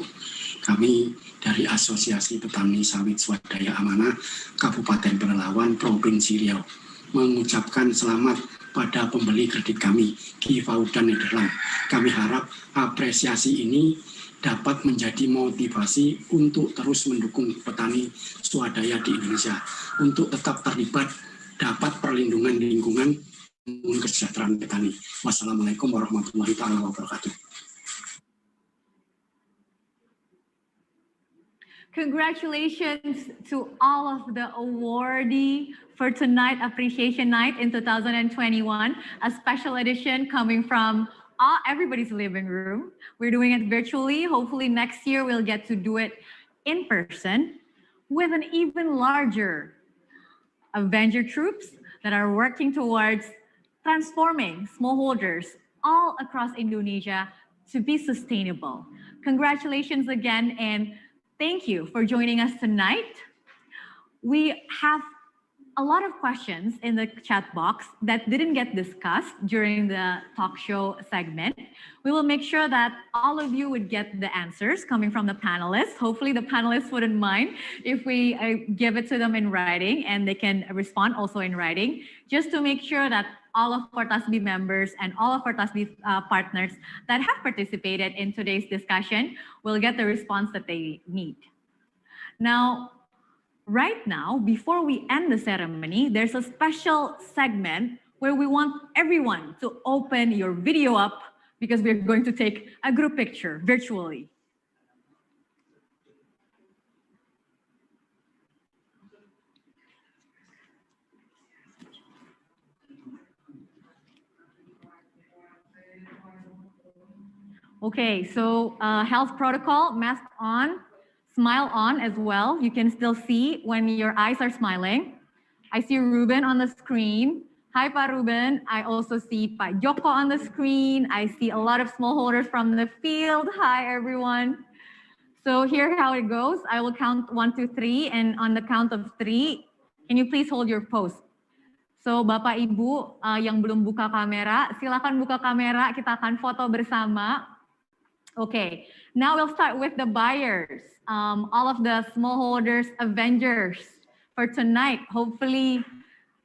Kami dari Asosiasi Petani Sawit Swadaya Amanah Kabupaten Pelalawan Provinsi Riau mengucapkan selamat pada pembeli kredit kami, Givaudan Nederland. Kami harap apresiasi ini dapat menjadi motivasi untuk terus mendukung petani swadaya di Indonesia untuk tetap terlibat, dapat perlindungan lingkungan dan kesejahteraan petani. Wassalamualaikum warahmatullahi wabarakatuh. Congratulations to all of the awardee for tonight, Appreciation Night in 2021, a special edition coming from everybody's living room. We're doing it virtually. Hopefully next year we'll get to do it in person with an even larger Avenger troops that are working towards transforming smallholders all across Indonesia to be sustainable. Congratulations again, and thank you for joining us tonight. We have a lot of questions in the chat box that didn't get discussed during the talk show segment. We will make sure that all of you would get the answers coming from the panelists. Hopefully the panelists wouldn't mind if we give it to them in writing and they can respond also in writing, just to make sure that all of our TASBI members and all of our TASBI partners that have participated in today's discussion will get the response that they need. Now, right now, before we end the ceremony, there's a special segment where we want everyone to open your video up because we're going to take a group picture virtually. Okay, so health protocol, mask on, smile on as well. You can still see when your eyes are smiling. I see Ruben on the screen. Hi, Pa Ruben. I also see Pa Joko on the screen. I see a lot of smallholders from the field. Hi, everyone. So here's how it goes. I will count 1, 2, 3, and on the count of 3, can you please hold your pose? So Bapak Ibu yang belum buka kamera, silakan buka kamera. Kita akan foto bersama. Okay, now we'll start with the buyers, all of the smallholders, Avengers for tonight. Hopefully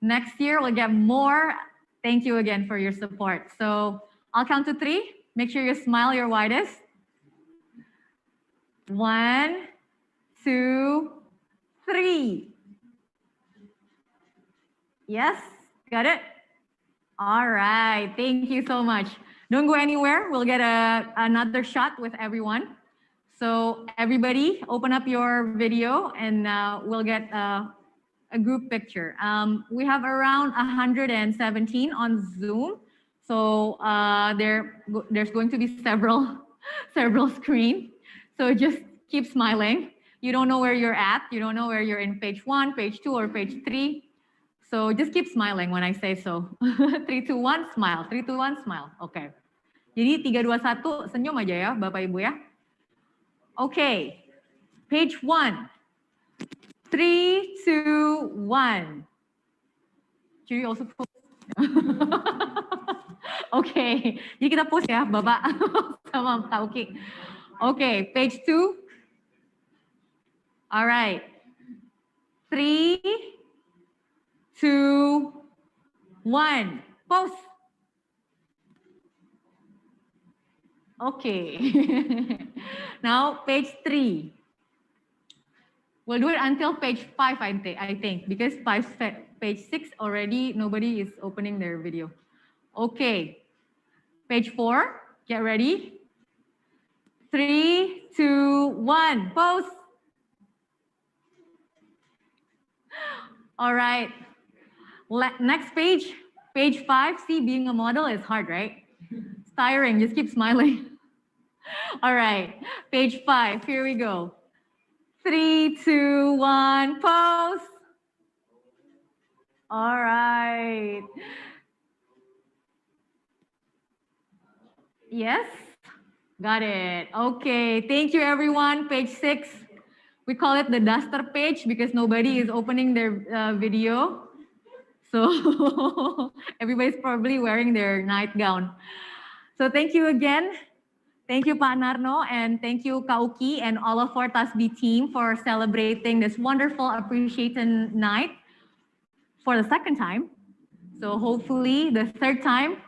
next year we'll get more. Thank you again for your support. So I'll count to 3. Make sure you smile your widest. 1, 2, 3. Yes, got it? All right, thank you so much. Don't go anywhere. We'll get another shot with everyone. So everybody open up your video and we'll get a group picture. We have around 117 on Zoom. So there's going to be several screens. So just keep smiling. You don't know where you're at. You don't know where you're in page 1, page 2, or page 3. So just keep smiling when I say so. 3, 2, 1, smile. 3, 2, 1, smile. Okay. Jadi 3, 2, 1, senyum aja ya, Bapak Ibu ya. Okay. Page 1. 3, 2, 1. Should you also post? Okay. Jadi kita post ya, Bapak sama Kak Uki. Okay, page 2. All right. 3, 2, 1. Post. Okay. Now page 3. We'll do it until page 5, I think, because page 6 already nobody is opening their video. Okay. Page 4. Get ready. 3, 2, 1. Post. All right. Next page, page 5. See, being a model is hard, right? It's tiring. Just keep smiling. All right. Page 5. Here we go. 3, 2, 1. Pose. All right. Yes? Got it. Okay. Thank you, everyone. Page 6. We call it the duster page because nobody is opening their video. So everybody's probably wearing their nightgown. So thank you again. Thank you, Pak Narno, and thank you, Kauki, and all of our TASBI team for celebrating this wonderful appreciation night for the second time. So hopefully the third time,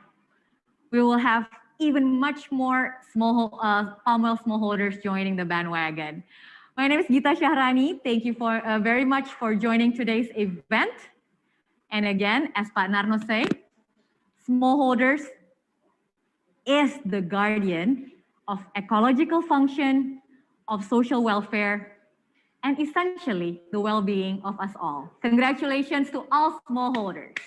we will have even much more palm oil smallholders joining the bandwagon. My name is Gita Syahrani. Thank you for very much for joining today's event. And again, as Pak Narno said, smallholders is the guardian of ecological function, of social welfare, and essentially the well-being of us all. Congratulations to all smallholders.